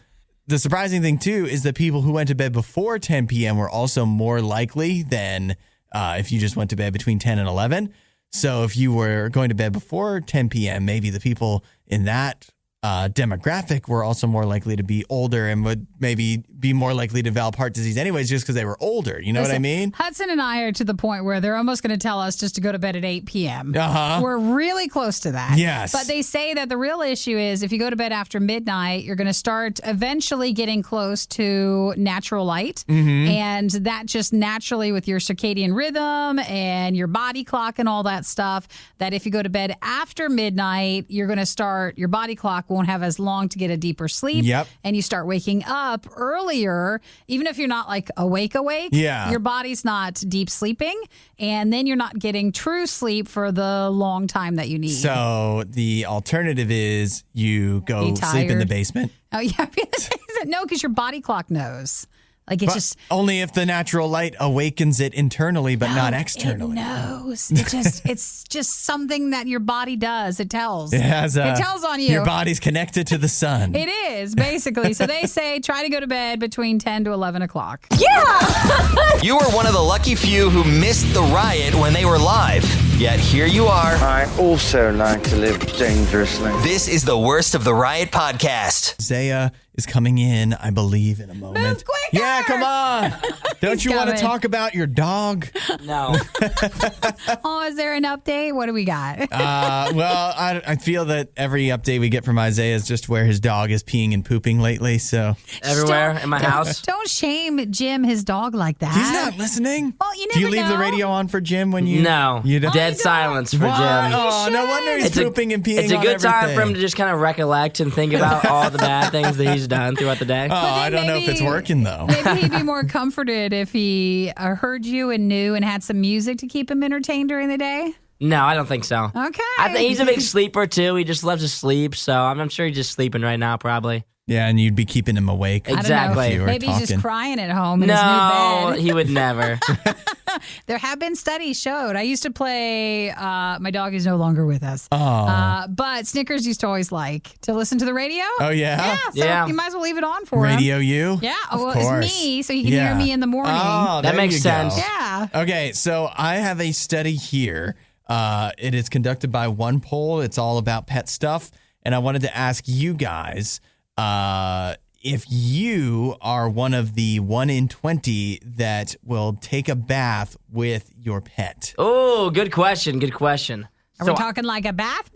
[SPEAKER 1] The surprising thing, too, is that people who went to bed before 10 p.m. were also more likely than if you just went to bed between 10 and 11. So if you were going to bed before 10 p.m., maybe the people in that demographic were also more likely to be older and would maybe be more likely to develop heart disease anyways just because they were older. You know what I mean?
[SPEAKER 2] Hudson and I are to the point where they're almost going to tell us just to go to bed at 8 p.m.
[SPEAKER 1] Uh-huh.
[SPEAKER 2] We're really close to that.
[SPEAKER 1] Yes.
[SPEAKER 2] But they say that the real issue is if you go to bed after midnight, you're going to start eventually getting close to natural light.
[SPEAKER 1] Mm-hmm.
[SPEAKER 2] And that just naturally with your circadian rhythm and your body clock and all that stuff, that if you go to bed after midnight, you're going to start, your body clock won't have as long to get a deeper sleep.
[SPEAKER 1] Yep.
[SPEAKER 2] And you start waking up earlier, even if you're not like awake.
[SPEAKER 1] Yeah.
[SPEAKER 2] Your body's not deep sleeping, and then you're not getting true sleep for the long time that you need.
[SPEAKER 1] So the alternative is you go
[SPEAKER 2] Be
[SPEAKER 1] sleep in the
[SPEAKER 2] tired.
[SPEAKER 1] basement.
[SPEAKER 2] Oh, yeah. No, because your body clock knows. Like it's
[SPEAKER 1] But
[SPEAKER 2] just
[SPEAKER 1] only if the natural light awakens it internally, but not externally.
[SPEAKER 2] It knows. It's just something that your body does. It tells.
[SPEAKER 1] It
[SPEAKER 2] tells on you.
[SPEAKER 1] Your body's connected to the sun.
[SPEAKER 2] It is, basically. So they say try to go to bed between 10 to 11 o'clock.
[SPEAKER 4] You were one of the lucky few who missed the riot when they were live. Yet here you are.
[SPEAKER 5] I also like to live dangerously.
[SPEAKER 4] This is the Worst of the Riot podcast.
[SPEAKER 1] Isaiah is coming in, I believe, in a moment.
[SPEAKER 2] Move quicker!
[SPEAKER 1] Yeah, come on. Don't you want to
[SPEAKER 2] coming.
[SPEAKER 1] talk about your dog?
[SPEAKER 3] No.
[SPEAKER 2] Oh, is there an update? What do we got?
[SPEAKER 1] Well, I feel that every update we get from Isaiah is just where his dog is peeing and pooping lately. So
[SPEAKER 3] Everywhere in my house.
[SPEAKER 2] Don't shame Jim, his dog, like that.
[SPEAKER 1] he's not listening.
[SPEAKER 2] Well, you
[SPEAKER 1] Do you
[SPEAKER 2] never
[SPEAKER 1] leave the
[SPEAKER 2] know.
[SPEAKER 1] radio on for Jim when you?
[SPEAKER 3] No.
[SPEAKER 1] You don't?
[SPEAKER 3] Dead silence for
[SPEAKER 1] What?
[SPEAKER 3] Jim.
[SPEAKER 1] Oh, no wonder he's pooping and peeing
[SPEAKER 3] It's a
[SPEAKER 1] on
[SPEAKER 3] good time for him
[SPEAKER 1] everything.
[SPEAKER 3] to just kind of recollect and think about all the bad things that he's done throughout the day.
[SPEAKER 1] Oh, I don't know if it's working though.
[SPEAKER 2] Maybe he'd be more comforted if he heard you and knew and had some music to keep him entertained during the day.
[SPEAKER 3] No, I don't think so.
[SPEAKER 2] Okay.
[SPEAKER 3] I think he's a big sleeper too. He just loves to sleep, so I'm sure he's just sleeping right now, probably.
[SPEAKER 1] Yeah, and you'd be keeping him awake.
[SPEAKER 2] I don't know.
[SPEAKER 3] Exactly.
[SPEAKER 1] If you were
[SPEAKER 2] Maybe he's just
[SPEAKER 1] talking.
[SPEAKER 2] crying at home in his new
[SPEAKER 3] No,
[SPEAKER 2] bed.
[SPEAKER 3] he would never.
[SPEAKER 2] There have been studies showed. I used to play. My dog is no longer with us.
[SPEAKER 1] Oh.
[SPEAKER 2] But Snickers used to always like to listen to the radio.
[SPEAKER 1] Oh, yeah?
[SPEAKER 2] Yeah. So
[SPEAKER 3] Yeah.
[SPEAKER 2] you might as well leave it on for him.
[SPEAKER 1] Radio U?
[SPEAKER 2] Yeah.
[SPEAKER 1] Of
[SPEAKER 2] Well,
[SPEAKER 1] course.
[SPEAKER 2] it's me, so he can hear me in the morning.
[SPEAKER 1] Oh,
[SPEAKER 3] That
[SPEAKER 1] there
[SPEAKER 3] makes
[SPEAKER 1] you
[SPEAKER 3] sense.
[SPEAKER 1] go.
[SPEAKER 2] Yeah.
[SPEAKER 1] Okay, so I have a study here. It is conducted by One Poll. It's all about pet stuff. And I wanted to ask you guys if you are one of the 1 in 20 that will take a bath with your pet.
[SPEAKER 3] Oh, good question. Good question.
[SPEAKER 2] Are we talking like a bath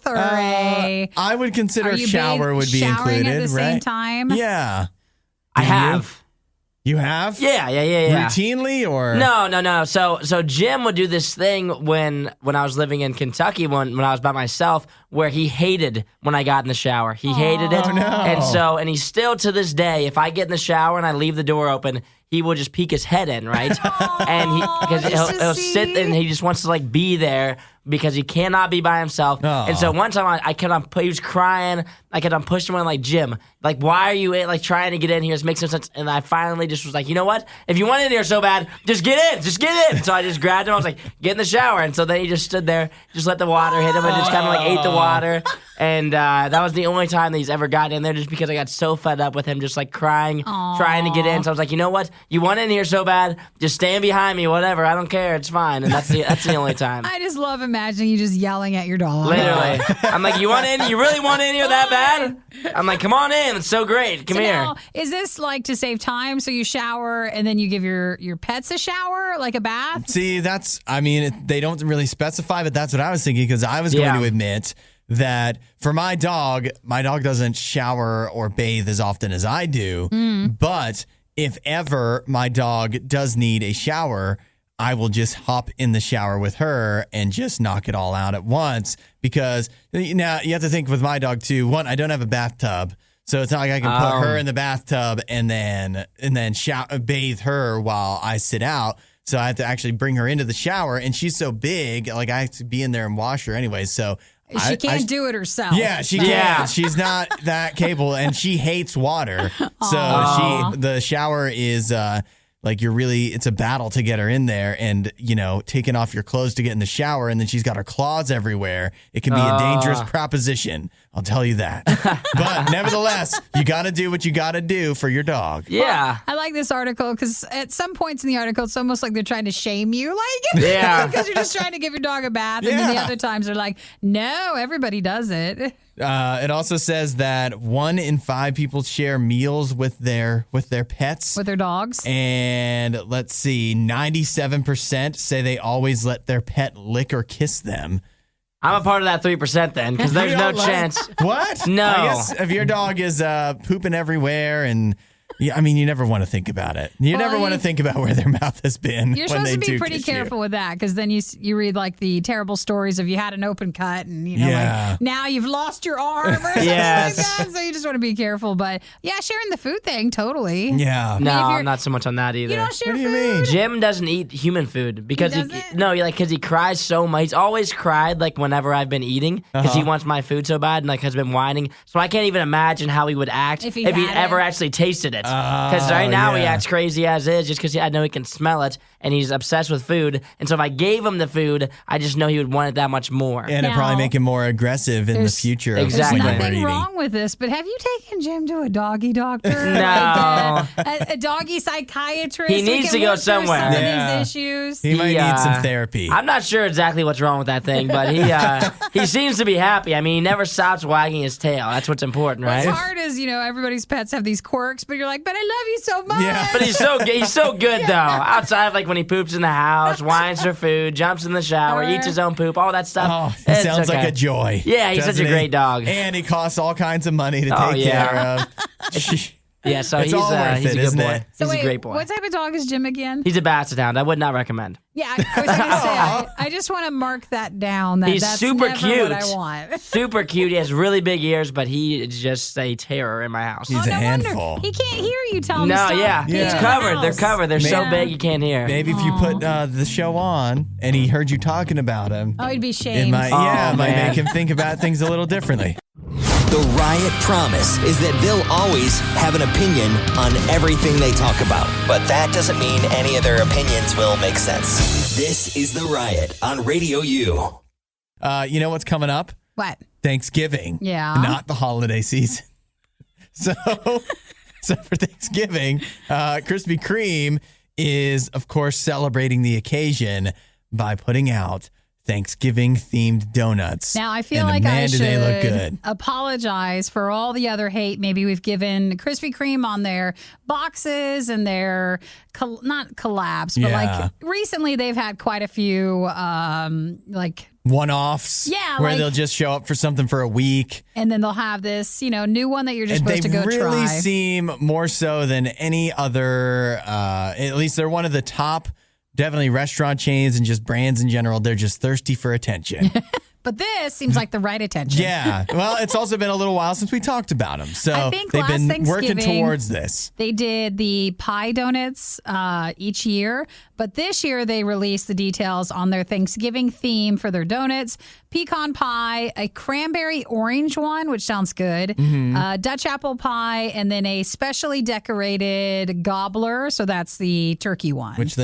[SPEAKER 2] or a?
[SPEAKER 1] I would consider
[SPEAKER 2] Are
[SPEAKER 1] a
[SPEAKER 2] you
[SPEAKER 1] shower would be
[SPEAKER 2] showering
[SPEAKER 1] included,
[SPEAKER 2] at the
[SPEAKER 1] right?
[SPEAKER 2] same time?
[SPEAKER 1] Yeah.
[SPEAKER 3] I
[SPEAKER 1] Do you?
[SPEAKER 3] have.
[SPEAKER 1] You have?
[SPEAKER 3] Yeah.
[SPEAKER 1] Routinely or?
[SPEAKER 3] No. So Jim would do this thing when I was living in Kentucky when I was by myself, where he hated when I got in the shower. He hated it.
[SPEAKER 1] Oh, no.
[SPEAKER 3] And he still to this day, if I get in the shower and I leave the door open, he will just peek his head in, right? And because
[SPEAKER 2] just to
[SPEAKER 3] he'll sit
[SPEAKER 2] see.
[SPEAKER 3] and he just wants to like be there because he cannot be by himself.
[SPEAKER 1] Aw.
[SPEAKER 3] And so one time I kept on, he was crying. I kept on pushing him. I'm like, Jim, like, why are you like trying to get in here? This makes no sense. And I finally just was like, you know what? If you want in here so bad, just get in. Just get in. So I just grabbed him. I was like, get in the shower. And so then he just stood there, just let the water hit him and just kind of like ate the water. And that was the only time that he's ever gotten in there just because I got so fed up with him just like crying, trying to get in. So I was like, you know what? You want in here so bad, just stand behind me, whatever. I don't care. It's fine. And that's the only time.
[SPEAKER 2] I just love imagining you just yelling at your dog.
[SPEAKER 3] Literally. I'm like, you want in? You really want in here that bad? I'm like, come on in. It's so great. Come
[SPEAKER 2] So
[SPEAKER 3] here.
[SPEAKER 2] now, is this like to save time? So you shower and then you give your pets a shower, like a bath?
[SPEAKER 1] See, they don't really specify, but that's what I was thinking because I was going
[SPEAKER 3] Yeah.
[SPEAKER 1] to admit that for my dog doesn't shower or bathe as often as I do. But if ever my dog does need a shower, I will just hop in the shower with her and just knock it all out at once because now you have to think with my dog too. One, I don't have a bathtub. So it's not like I can put her in the bathtub and then bathe her while I sit out. So I have to actually bring her into the shower, and she's so big, like I have to be in there and wash her anyway. So
[SPEAKER 2] She can't do it herself.
[SPEAKER 1] Yeah, she can't. She's not that capable, and she hates water. So the shower is like it's a battle to get her in there, and taking off your clothes to get in the shower, and then she's got her claws everywhere. It can be a dangerous proposition. I'll tell you that. But nevertheless, you got to do what you got to do for your dog.
[SPEAKER 3] Yeah.
[SPEAKER 2] I like this article because at some points in the article, it's almost like they're trying to shame you. Like,
[SPEAKER 3] Yeah.
[SPEAKER 2] because you're just trying to give your dog a bath. And then the other times they're like, no, everybody does it.
[SPEAKER 1] It also says that 1 in 5 people share meals with their pets.
[SPEAKER 2] With their dogs.
[SPEAKER 1] And let's see, 97% say they always let their pet lick or kiss them.
[SPEAKER 3] I'm a part of that 3% then, because there's no chance.
[SPEAKER 1] What?
[SPEAKER 3] No.
[SPEAKER 1] I guess if your dog is pooping everywhere and... Yeah, I mean, you never want to think about it. You never want to think about where their mouth has been.
[SPEAKER 2] You're
[SPEAKER 1] when
[SPEAKER 2] supposed
[SPEAKER 1] they
[SPEAKER 2] to be pretty careful with that, because then you read like the terrible stories of you had an open cut and like now you've lost your arm or something like that. So you just want to be careful. But yeah, sharing the food thing, totally.
[SPEAKER 1] Yeah.
[SPEAKER 3] No, I'm not so much on that either.
[SPEAKER 2] You don't share
[SPEAKER 1] What do you
[SPEAKER 2] food?
[SPEAKER 1] mean?
[SPEAKER 3] Jim doesn't eat human food because
[SPEAKER 2] doesn't?
[SPEAKER 3] he cries so much. He's always cried like whenever I've been eating because he wants my food so bad and like has been whining. So I can't even imagine how he would act if he ever actually tasted it. Because right now he acts crazy as is just because I know he can smell it and he's obsessed with food. And so if I gave him the food, I just know he would want it that much more.
[SPEAKER 1] And it'd probably make him more aggressive in the future.
[SPEAKER 3] Exactly.
[SPEAKER 1] Of
[SPEAKER 2] There's
[SPEAKER 1] when
[SPEAKER 2] nothing
[SPEAKER 1] we're
[SPEAKER 2] wrong with this, but have you taken Jim to a doggy doctor?
[SPEAKER 3] No.
[SPEAKER 2] Like a doggy psychiatrist?
[SPEAKER 3] He needs to go somewhere.
[SPEAKER 2] Some of these issues.
[SPEAKER 1] He might need some therapy.
[SPEAKER 3] I'm not sure exactly what's wrong with that thing, but he seems to be happy. I mean, he never stops wagging his tail. That's what's important, right?
[SPEAKER 2] What's hard is, everybody's pets have these quirks, but you're like, but I love you so much.
[SPEAKER 1] Yeah.
[SPEAKER 3] But he's so good though. Outside, like when he poops in the house, whines for food, jumps in the shower, eats his own poop, all that stuff.
[SPEAKER 1] Oh, he sounds like a joy.
[SPEAKER 3] Yeah, he's such a great dog.
[SPEAKER 1] And he costs all kinds of money to take care of.
[SPEAKER 3] Yeah, so
[SPEAKER 1] It's all worth
[SPEAKER 3] he's
[SPEAKER 1] it,
[SPEAKER 3] a good
[SPEAKER 1] isn't
[SPEAKER 3] boy.
[SPEAKER 1] it?
[SPEAKER 2] So
[SPEAKER 3] He's a great boy.
[SPEAKER 2] What type of dog is Jim again?
[SPEAKER 3] He's a Basset Hound. I would not recommend.
[SPEAKER 2] Yeah, I was going to say, I just want to mark that down.
[SPEAKER 3] He's
[SPEAKER 2] That's
[SPEAKER 3] super
[SPEAKER 2] never
[SPEAKER 3] cute.
[SPEAKER 2] What I want.
[SPEAKER 3] Super cute. He has really big ears, but he is just a terror in my house.
[SPEAKER 1] He's a
[SPEAKER 2] no
[SPEAKER 1] handful.
[SPEAKER 2] wonder. He can't hear you tell him to
[SPEAKER 3] No,
[SPEAKER 2] stop
[SPEAKER 3] yeah.
[SPEAKER 2] being
[SPEAKER 3] It's
[SPEAKER 2] in the
[SPEAKER 3] covered. They're
[SPEAKER 2] house.
[SPEAKER 3] covered. They're so big you can't hear.
[SPEAKER 1] Maybe if you put the show on and he heard you talking about him,
[SPEAKER 2] Oh, he'd be
[SPEAKER 1] it
[SPEAKER 2] shamed.
[SPEAKER 1] might,
[SPEAKER 3] Oh,
[SPEAKER 1] might
[SPEAKER 3] man.
[SPEAKER 1] make him think about things a little differently.
[SPEAKER 4] The Riot promise is that they'll always have an opinion on everything they talk about. But that doesn't mean any of their opinions will make sense. This is The Riot on Radio U.
[SPEAKER 1] You know what's coming up?
[SPEAKER 2] What?
[SPEAKER 1] Thanksgiving.
[SPEAKER 2] Yeah.
[SPEAKER 1] Not the holiday season. So for Thanksgiving, Krispy Kreme is, of course, celebrating the occasion by putting out Thanksgiving-themed donuts.
[SPEAKER 2] Now, I feel
[SPEAKER 1] And
[SPEAKER 2] like
[SPEAKER 1] man,
[SPEAKER 2] I
[SPEAKER 1] do
[SPEAKER 2] should
[SPEAKER 1] they look good.
[SPEAKER 2] apologize for all the other hate maybe we've given Krispy Kreme on their boxes and their, not collabs, but like recently they've had quite a few like
[SPEAKER 1] one-offs.
[SPEAKER 2] Yeah,
[SPEAKER 1] where
[SPEAKER 2] like-
[SPEAKER 1] they'll just show up for something for a week.
[SPEAKER 2] and then they'll have this, new one that you're just
[SPEAKER 1] And
[SPEAKER 2] supposed
[SPEAKER 1] they
[SPEAKER 2] to go
[SPEAKER 1] really
[SPEAKER 2] try.
[SPEAKER 1] seem more so than any other, at least they're one of the top, definitely restaurant chains and just brands in general. They're just thirsty for attention.
[SPEAKER 2] But this seems like the right attention.
[SPEAKER 1] Yeah. Well, it's also been a little while since we talked about them. So
[SPEAKER 2] I think
[SPEAKER 1] they've
[SPEAKER 2] last
[SPEAKER 1] been working
[SPEAKER 2] Thanksgiving,
[SPEAKER 1] towards this.
[SPEAKER 2] They did the pie donuts each year, but this year they released the details on their Thanksgiving theme for their donuts: pecan pie, a cranberry orange one, which sounds good,
[SPEAKER 1] Mm-hmm.
[SPEAKER 2] Dutch apple pie, and then a specially decorated gobbler. So that's the turkey one.
[SPEAKER 1] Which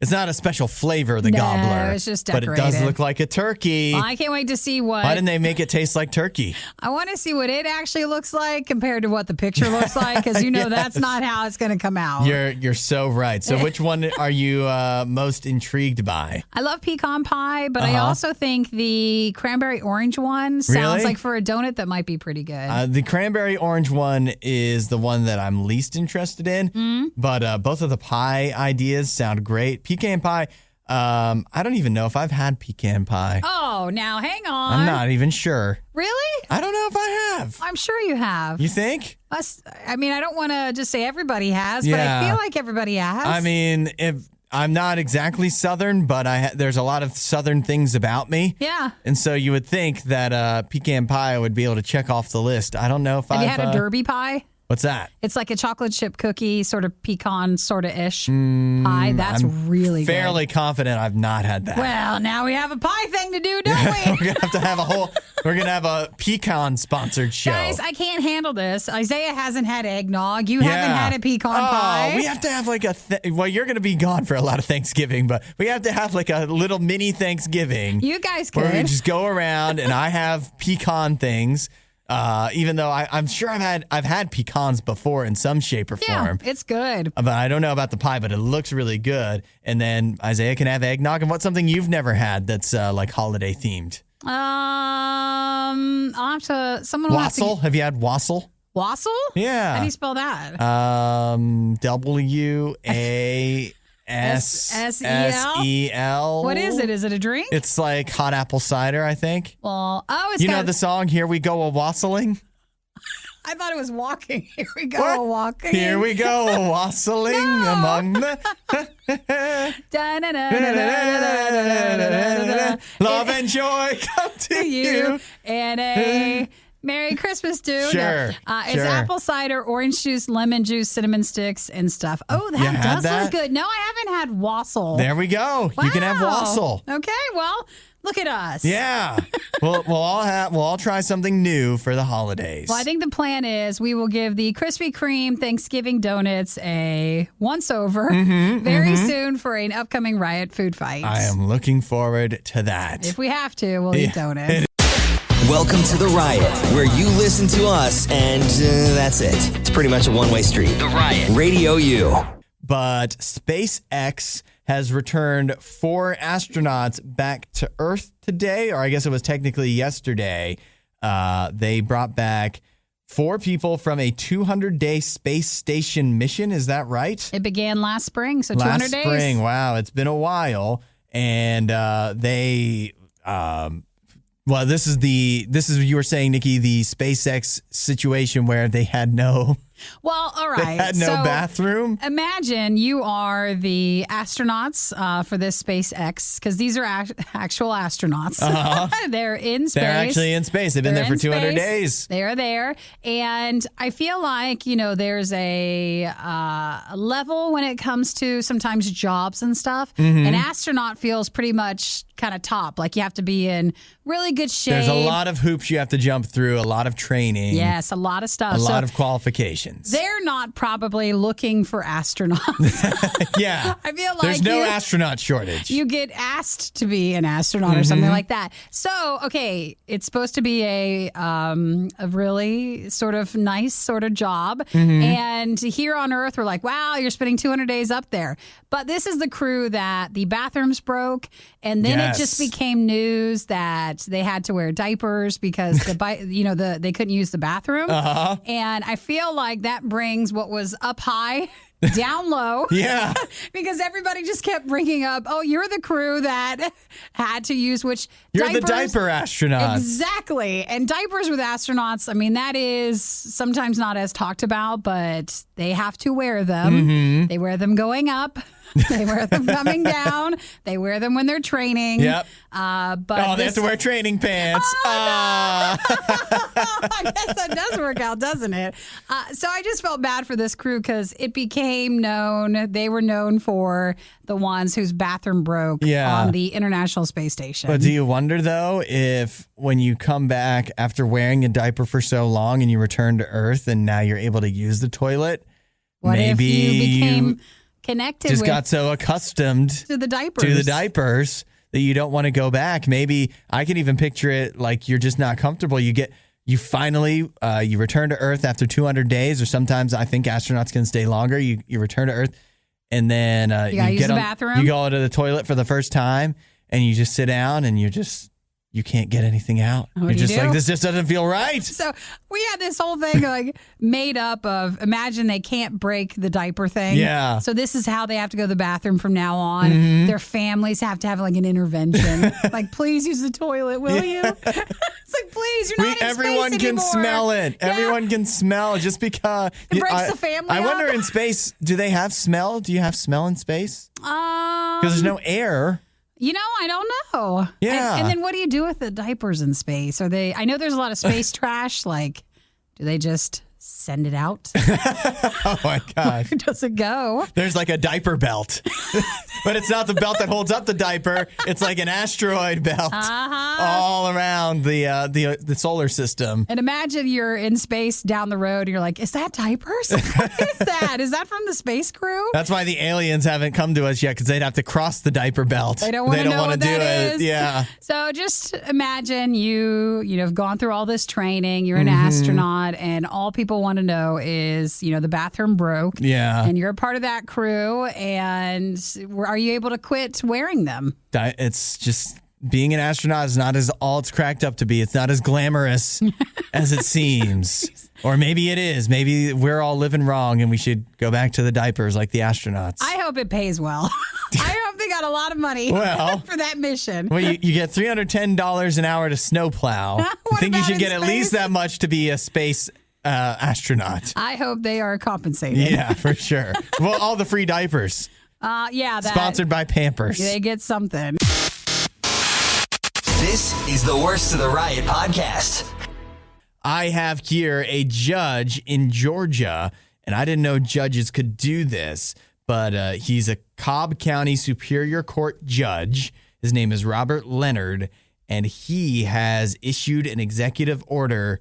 [SPEAKER 1] it's not a special flavor, the
[SPEAKER 2] No,
[SPEAKER 1] gobbler.
[SPEAKER 2] it's just
[SPEAKER 1] but it does
[SPEAKER 2] decorated.
[SPEAKER 1] look like a turkey.
[SPEAKER 2] I can't wait to see what.
[SPEAKER 1] Why didn't they make it taste like turkey?
[SPEAKER 2] I want to see what it actually looks like compared to what the picture looks like, because that's not how it's going to come out.
[SPEAKER 1] You're so right. So which one are you most intrigued by?
[SPEAKER 2] I love pecan pie, but I also think the cranberry orange one sounds
[SPEAKER 1] Really?
[SPEAKER 2] like for a donut that might be pretty good.
[SPEAKER 1] The cranberry orange one is the one that I'm least interested in,
[SPEAKER 2] Mm-hmm.
[SPEAKER 1] but both of the pie ideas sound great. Pecan pie, I don't even know if I've had pecan pie.
[SPEAKER 2] Oh, now hang on.
[SPEAKER 1] I'm not even sure.
[SPEAKER 2] Really?
[SPEAKER 1] I don't know if I have.
[SPEAKER 2] I'm sure you have.
[SPEAKER 1] You think?
[SPEAKER 2] I mean, I don't want to just say everybody has, but I
[SPEAKER 1] Yeah.
[SPEAKER 2] feel like everybody has.
[SPEAKER 1] I mean, I'm not exactly Southern, but there's a lot of Southern things about me.
[SPEAKER 2] Yeah.
[SPEAKER 1] And so you would think that pecan pie would be able to check off the list. I don't know if
[SPEAKER 2] Have you had a derby pie?
[SPEAKER 1] What's that?
[SPEAKER 2] It's like a chocolate chip cookie, sort of pecan, sort of ish pie. That's really
[SPEAKER 1] fairly
[SPEAKER 2] good.
[SPEAKER 1] confident I've not had that.
[SPEAKER 2] Well, now we have a pie thing to do, don't we?
[SPEAKER 1] We're gonna have a pecan sponsored show.
[SPEAKER 2] Guys, I can't handle this. Isaiah hasn't had eggnog. You haven't had a pecan pie.
[SPEAKER 1] We have to have like well, you're gonna be gone for a lot of Thanksgiving, but we have to have like a little mini Thanksgiving.
[SPEAKER 2] You guys could.
[SPEAKER 1] Where we just go around and I have pecan things. Even though I'm sure I've had pecans before in some shape or form.
[SPEAKER 2] Yeah, it's good.
[SPEAKER 1] But I don't know about the pie, but it looks really good. And then Isaiah can have eggnog. And what's something you've never had that's like holiday themed?
[SPEAKER 2] I'll have to. Someone will
[SPEAKER 1] Wassail? Have you had wassail?
[SPEAKER 2] Wassail?
[SPEAKER 1] Yeah.
[SPEAKER 2] How do you spell that?
[SPEAKER 1] WASSEL.
[SPEAKER 2] What is it? Is it a drink?
[SPEAKER 1] It's like hot apple cider, I think.
[SPEAKER 2] Well, it's
[SPEAKER 1] you know the song "Here We Go a Wassailing"?
[SPEAKER 2] I thought it was walking. Here we go a walking.
[SPEAKER 1] Here we go a wassailing among the love and joy come to you
[SPEAKER 2] and a Merry Christmas, dude.
[SPEAKER 1] Sure.
[SPEAKER 2] It's apple cider, orange juice, lemon juice, cinnamon sticks, and stuff. Oh, that does look good. No, I haven't had wassail.
[SPEAKER 1] There we go. Wow. You can have wassail.
[SPEAKER 2] Okay, well, look at us.
[SPEAKER 1] Yeah. we'll all try something new for the holidays.
[SPEAKER 2] Well, I think the plan is we will give the Krispy Kreme Thanksgiving donuts a once-over very soon for an upcoming Riot food fight.
[SPEAKER 1] I am looking forward to that.
[SPEAKER 2] If we have to, we'll eat donuts.
[SPEAKER 4] Welcome to The Riot, where you listen to us and that's it. It's pretty much a one-way street. The Riot. RadioU.
[SPEAKER 1] But SpaceX has returned 4 astronauts back to Earth today, or I guess it was technically yesterday. They brought back 4 people from a 200-day space station mission. Is that right?
[SPEAKER 2] It began last spring, so 200 days.
[SPEAKER 1] Last spring. Wow, it's been a while. And they... Well, this is you were saying, Nikki, the SpaceX situation where they had no.
[SPEAKER 2] Well, all right.
[SPEAKER 1] They had no bathroom.
[SPEAKER 2] Imagine you are the astronauts for this SpaceX, because these are actual astronauts. They're in space.
[SPEAKER 1] They're actually in space. They've been there for 200 days.
[SPEAKER 2] They are there. And I feel like, there's a level when it comes to sometimes jobs and stuff. An astronaut feels pretty much kind of top. Like you have to be in really good shape.
[SPEAKER 1] There's a lot of hoops you have to jump through, a lot of training.
[SPEAKER 2] Yes, a lot of stuff.
[SPEAKER 1] A lot of qualifications.
[SPEAKER 2] They're not probably looking for astronauts.
[SPEAKER 1] Yeah.
[SPEAKER 2] I feel like
[SPEAKER 1] there's no astronaut shortage.
[SPEAKER 2] You get asked to be an astronaut or something like that. So, okay, it's supposed to be a really sort of nice sort of job. And here on Earth, we're like, wow, you're spending 200 days up there. But this is the crew that the bathrooms broke. And then it just became news that they had to wear diapers because they couldn't use the bathroom. And I feel like that brings what was up high down low.
[SPEAKER 1] Yeah.
[SPEAKER 2] Because everybody just kept bringing up, oh, you're the crew that had to use which
[SPEAKER 1] You're
[SPEAKER 2] diapers.
[SPEAKER 1] the diaper astronaut.
[SPEAKER 2] Exactly. And diapers with astronauts, I mean, that is sometimes not as talked about, but they have to wear them. They wear them going up. They wear them coming down. They wear them when they're training.
[SPEAKER 1] Yep.
[SPEAKER 2] But
[SPEAKER 1] they have to wear training pants.
[SPEAKER 2] I guess that does work out, doesn't it? So I just felt bad for this crew because it became known. They were known for the ones whose bathroom broke on the International Space Station.
[SPEAKER 1] But do you wonder, though, if when you come back after wearing a diaper for so long and you return to Earth and now you're able to use the toilet,
[SPEAKER 2] what
[SPEAKER 1] maybe
[SPEAKER 2] if you became connected
[SPEAKER 1] got so accustomed
[SPEAKER 2] to the diapers
[SPEAKER 1] that you don't want to go back. Maybe I can even picture it like you're just not comfortable. You finally you return to Earth after 200 days, or sometimes I think astronauts can stay longer. You return to Earth, and then you
[SPEAKER 2] use the bathroom.
[SPEAKER 1] You go to the toilet for the first time, and you just sit down, and you can't get anything out. You're just like, this just doesn't feel right.
[SPEAKER 2] So we had this whole thing like made up of, imagine they can't break the diaper thing.
[SPEAKER 1] Yeah.
[SPEAKER 2] So this is how they have to go to the bathroom from now on. Their families have to have like an intervention. Like, please use the toilet, will you? It's like, please, you're not in
[SPEAKER 1] everyone
[SPEAKER 2] space
[SPEAKER 1] can
[SPEAKER 2] anymore.
[SPEAKER 1] smell it.
[SPEAKER 2] Yeah.
[SPEAKER 1] Everyone can smell just because
[SPEAKER 2] It breaks the family
[SPEAKER 1] I wonder
[SPEAKER 2] up.
[SPEAKER 1] in space, do they have smell? Do you have smell in space? there's no air.
[SPEAKER 2] I don't know.
[SPEAKER 1] Yeah.
[SPEAKER 2] And then what do you do with the diapers in space? I know there's a lot of space trash. Like, do they just send it out?
[SPEAKER 1] Oh my gosh.
[SPEAKER 2] Where does it go?
[SPEAKER 1] There's like a diaper belt, but it's not the belt that holds up the diaper. It's like an asteroid belt all around the solar system.
[SPEAKER 2] And imagine you're in space down the road and you're like, is that diapers? What is that? Is that from the space crew?
[SPEAKER 1] That's why the aliens haven't come to us yet, because they'd have to cross the diaper belt.
[SPEAKER 2] They don't want to know
[SPEAKER 1] wanna
[SPEAKER 2] what
[SPEAKER 1] do
[SPEAKER 2] that
[SPEAKER 1] it.
[SPEAKER 2] is.
[SPEAKER 1] Yeah.
[SPEAKER 2] So just imagine you've gone through all this training. You're an astronaut, and all people want to know is, the bathroom broke.
[SPEAKER 1] Yeah.
[SPEAKER 2] And you're a part of that crew. And are you able to quit wearing them?
[SPEAKER 1] It's just being an astronaut is not all it's cracked up to be. It's not as glamorous as it seems. Or maybe it is. Maybe we're all living wrong and we should go back to the diapers like the astronauts.
[SPEAKER 2] I hope it pays well. I hope they got a lot of money for that mission.
[SPEAKER 1] Well, you get $310 an hour to snowplow. I think you should get at least that much to be a space astronaut.
[SPEAKER 2] I hope they are compensated.
[SPEAKER 1] Yeah, for sure. Well, all the free diapers.
[SPEAKER 2] Sponsored
[SPEAKER 1] by Pampers.
[SPEAKER 2] They get something.
[SPEAKER 4] This is the Worst of the Riot podcast.
[SPEAKER 1] I have here a judge in Georgia, and I didn't know judges could do this, but he's a Cobb County Superior Court judge. His name is Robert Leonard, and he has issued an executive order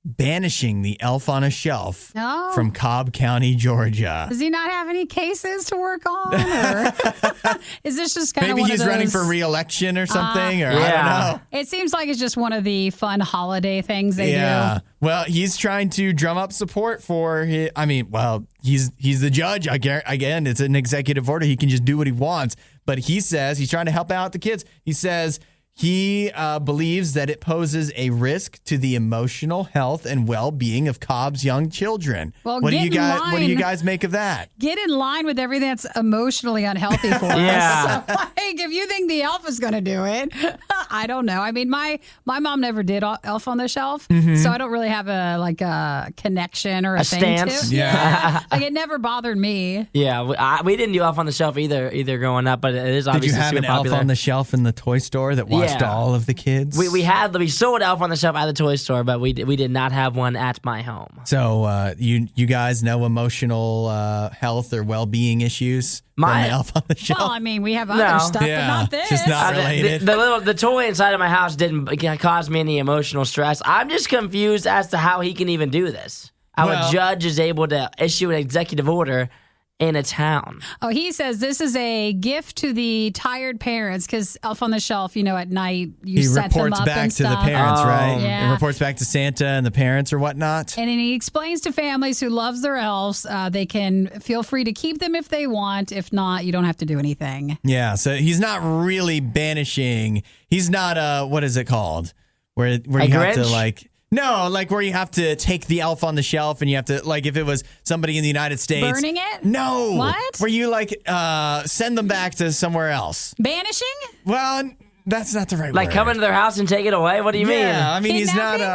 [SPEAKER 1] banishing the elf on a shelf from Cobb County, Georgia.
[SPEAKER 2] Does he not have any cases to work on? Or is this just kind of
[SPEAKER 1] maybe
[SPEAKER 2] one
[SPEAKER 1] he's
[SPEAKER 2] of those,
[SPEAKER 1] running for re-election or something? Or I don't know.
[SPEAKER 2] It seems like it's just one of the fun holiday things they do.
[SPEAKER 1] Well, he's trying to drum up support for his, he's the judge. Again, it's an executive order. He can just do what he wants. But he says he's trying to help out the kids. He says he believes that it poses a risk to the emotional health and well-being of Cobb's young children.
[SPEAKER 2] Well,
[SPEAKER 1] what do you guys make of that?
[SPEAKER 2] Get in line with everything that's emotionally unhealthy for us. So, if you think the elf is going to do it, I don't know. I mean, my mom never did Elf on the Shelf, so I don't really have a connection or a thing
[SPEAKER 3] stance.
[SPEAKER 2] to. Yeah, like it never bothered me.
[SPEAKER 3] Yeah, we didn't do Elf on the Shelf either growing up, but it is obviously
[SPEAKER 1] Did you have
[SPEAKER 3] super
[SPEAKER 1] an
[SPEAKER 3] popular.
[SPEAKER 1] Elf on the Shelf in the toy store that watched all of the kids?
[SPEAKER 3] We sold Elf on the Shelf at the toy store, but we did not have one at my home.
[SPEAKER 1] So you guys know emotional health or well-being issues from the Elf on the Shelf?
[SPEAKER 2] Well, I mean, we have other stuff, but not this.
[SPEAKER 1] Just not related.
[SPEAKER 3] The toy inside of my house didn't cause me any emotional stress. I'm just confused as to how he can even do this. How a judge is able to issue an executive order in a town.
[SPEAKER 2] Oh, he says this is a gift to the tired parents because Elf on the Shelf, at night you set them up and stuff.
[SPEAKER 1] He reports back to the parents, right?
[SPEAKER 2] Yeah.
[SPEAKER 1] It reports back to Santa and the parents or whatnot.
[SPEAKER 2] And then he explains to families who loves their elves, they can feel free to keep them if they want. If not, you don't have to do anything.
[SPEAKER 1] Yeah, so he's not really banishing. He's not, what is it called? Where you have to No, where you have to take the elf on the shelf and you have to, if it was somebody in the United States.
[SPEAKER 2] Burning it?
[SPEAKER 1] No.
[SPEAKER 2] What?
[SPEAKER 1] Where you, send them back to somewhere else.
[SPEAKER 2] Banishing?
[SPEAKER 1] Well, that's not the right word.
[SPEAKER 3] Come into their house and take it away? What do you mean?
[SPEAKER 1] Yeah, I mean, he's not,
[SPEAKER 2] Hey,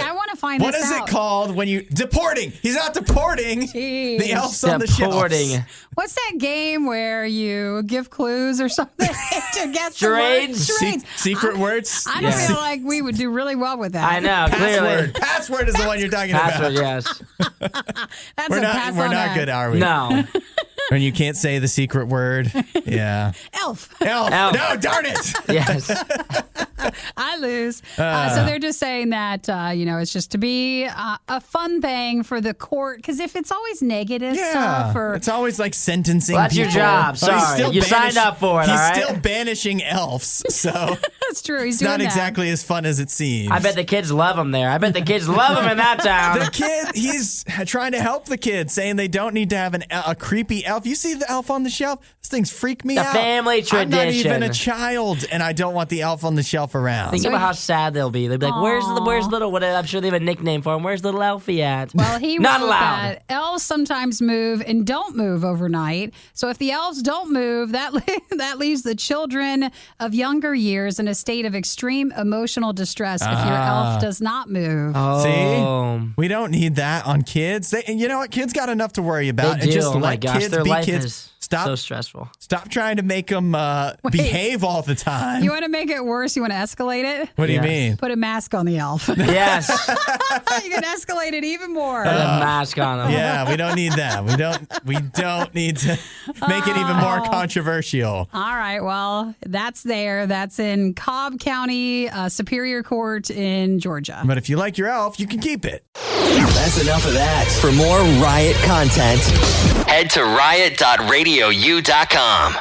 [SPEAKER 2] I want to find
[SPEAKER 1] what
[SPEAKER 2] this out.
[SPEAKER 1] is it called when you, deporting. He's not deporting the elves on the
[SPEAKER 3] Deporting.
[SPEAKER 1] shelf.
[SPEAKER 2] What's that game where you give clues or something to guess
[SPEAKER 3] Charades?
[SPEAKER 2] the word? Charades.
[SPEAKER 1] Secret words?
[SPEAKER 2] I don't feel like we would do really well with that.
[SPEAKER 3] I know, clearly.
[SPEAKER 1] Password is the one you're talking
[SPEAKER 3] Password,
[SPEAKER 1] about.
[SPEAKER 3] yes.
[SPEAKER 2] That's
[SPEAKER 1] We're
[SPEAKER 2] a pass
[SPEAKER 1] not
[SPEAKER 2] on that.
[SPEAKER 1] good, are we?
[SPEAKER 3] No.
[SPEAKER 1] When you can't say the secret word. Yeah.
[SPEAKER 2] Elf.
[SPEAKER 1] Elf. No, darn it.
[SPEAKER 3] Yes.
[SPEAKER 2] I lose. So they're just saying that, it's just to be a fun thing for the court. Because if it's always negative stuff or...
[SPEAKER 1] It's always like sentencing
[SPEAKER 3] Well, that's
[SPEAKER 1] people.
[SPEAKER 3] your job. Sorry. You signed up for it,
[SPEAKER 1] He's
[SPEAKER 3] all right?
[SPEAKER 1] still banishing elves, so...
[SPEAKER 2] That's true. He's
[SPEAKER 1] It's
[SPEAKER 2] doing
[SPEAKER 1] not
[SPEAKER 2] that.
[SPEAKER 1] exactly as fun as it seems.
[SPEAKER 3] I bet the kids love him there. I bet the kids love him in that town.
[SPEAKER 1] The kid, he's trying to help the kids, saying they don't need to have a creepy elf. You see the elf on the shelf? Those things freak me
[SPEAKER 3] The
[SPEAKER 1] out.
[SPEAKER 3] family
[SPEAKER 1] I'm not
[SPEAKER 3] tradition.
[SPEAKER 1] even a child, and I don't want the elf on the shelf around.
[SPEAKER 3] Think about how sad they'll be. They'll be like, where's little, what? I'm sure they have a nickname for him. Where's little Elfie at?
[SPEAKER 2] Well, he
[SPEAKER 3] Not
[SPEAKER 2] wrote
[SPEAKER 3] allowed.
[SPEAKER 2] that elves sometimes move and don't move overnight. So if the elves don't move, that leaves the children of younger years in a state of extreme emotional distress if your elf does not move.
[SPEAKER 1] See? We don't need that on kids. And you know what? Kids got enough to worry about.
[SPEAKER 3] They
[SPEAKER 1] And
[SPEAKER 3] do.
[SPEAKER 1] just
[SPEAKER 3] Oh my
[SPEAKER 1] let
[SPEAKER 3] gosh,
[SPEAKER 1] kids
[SPEAKER 3] their
[SPEAKER 1] be
[SPEAKER 3] life
[SPEAKER 1] kids.
[SPEAKER 3] is- So stressful.
[SPEAKER 1] Stop trying to make them behave all the time.
[SPEAKER 2] You want to make it worse? You want to escalate it?
[SPEAKER 1] What do you
[SPEAKER 3] Yes.
[SPEAKER 1] mean?
[SPEAKER 2] Put a mask on the elf.
[SPEAKER 3] Yes.
[SPEAKER 2] You can escalate it even more.
[SPEAKER 3] Put a mask on him.
[SPEAKER 1] Yeah, we don't need that. We don't need to make it even more controversial.
[SPEAKER 2] All right. Well, that's there. That's in Cobb County Superior Court in Georgia.
[SPEAKER 1] But if you like your elf, you can keep it.
[SPEAKER 4] That's enough of that. For more Riot content, head to riot.radiou.com.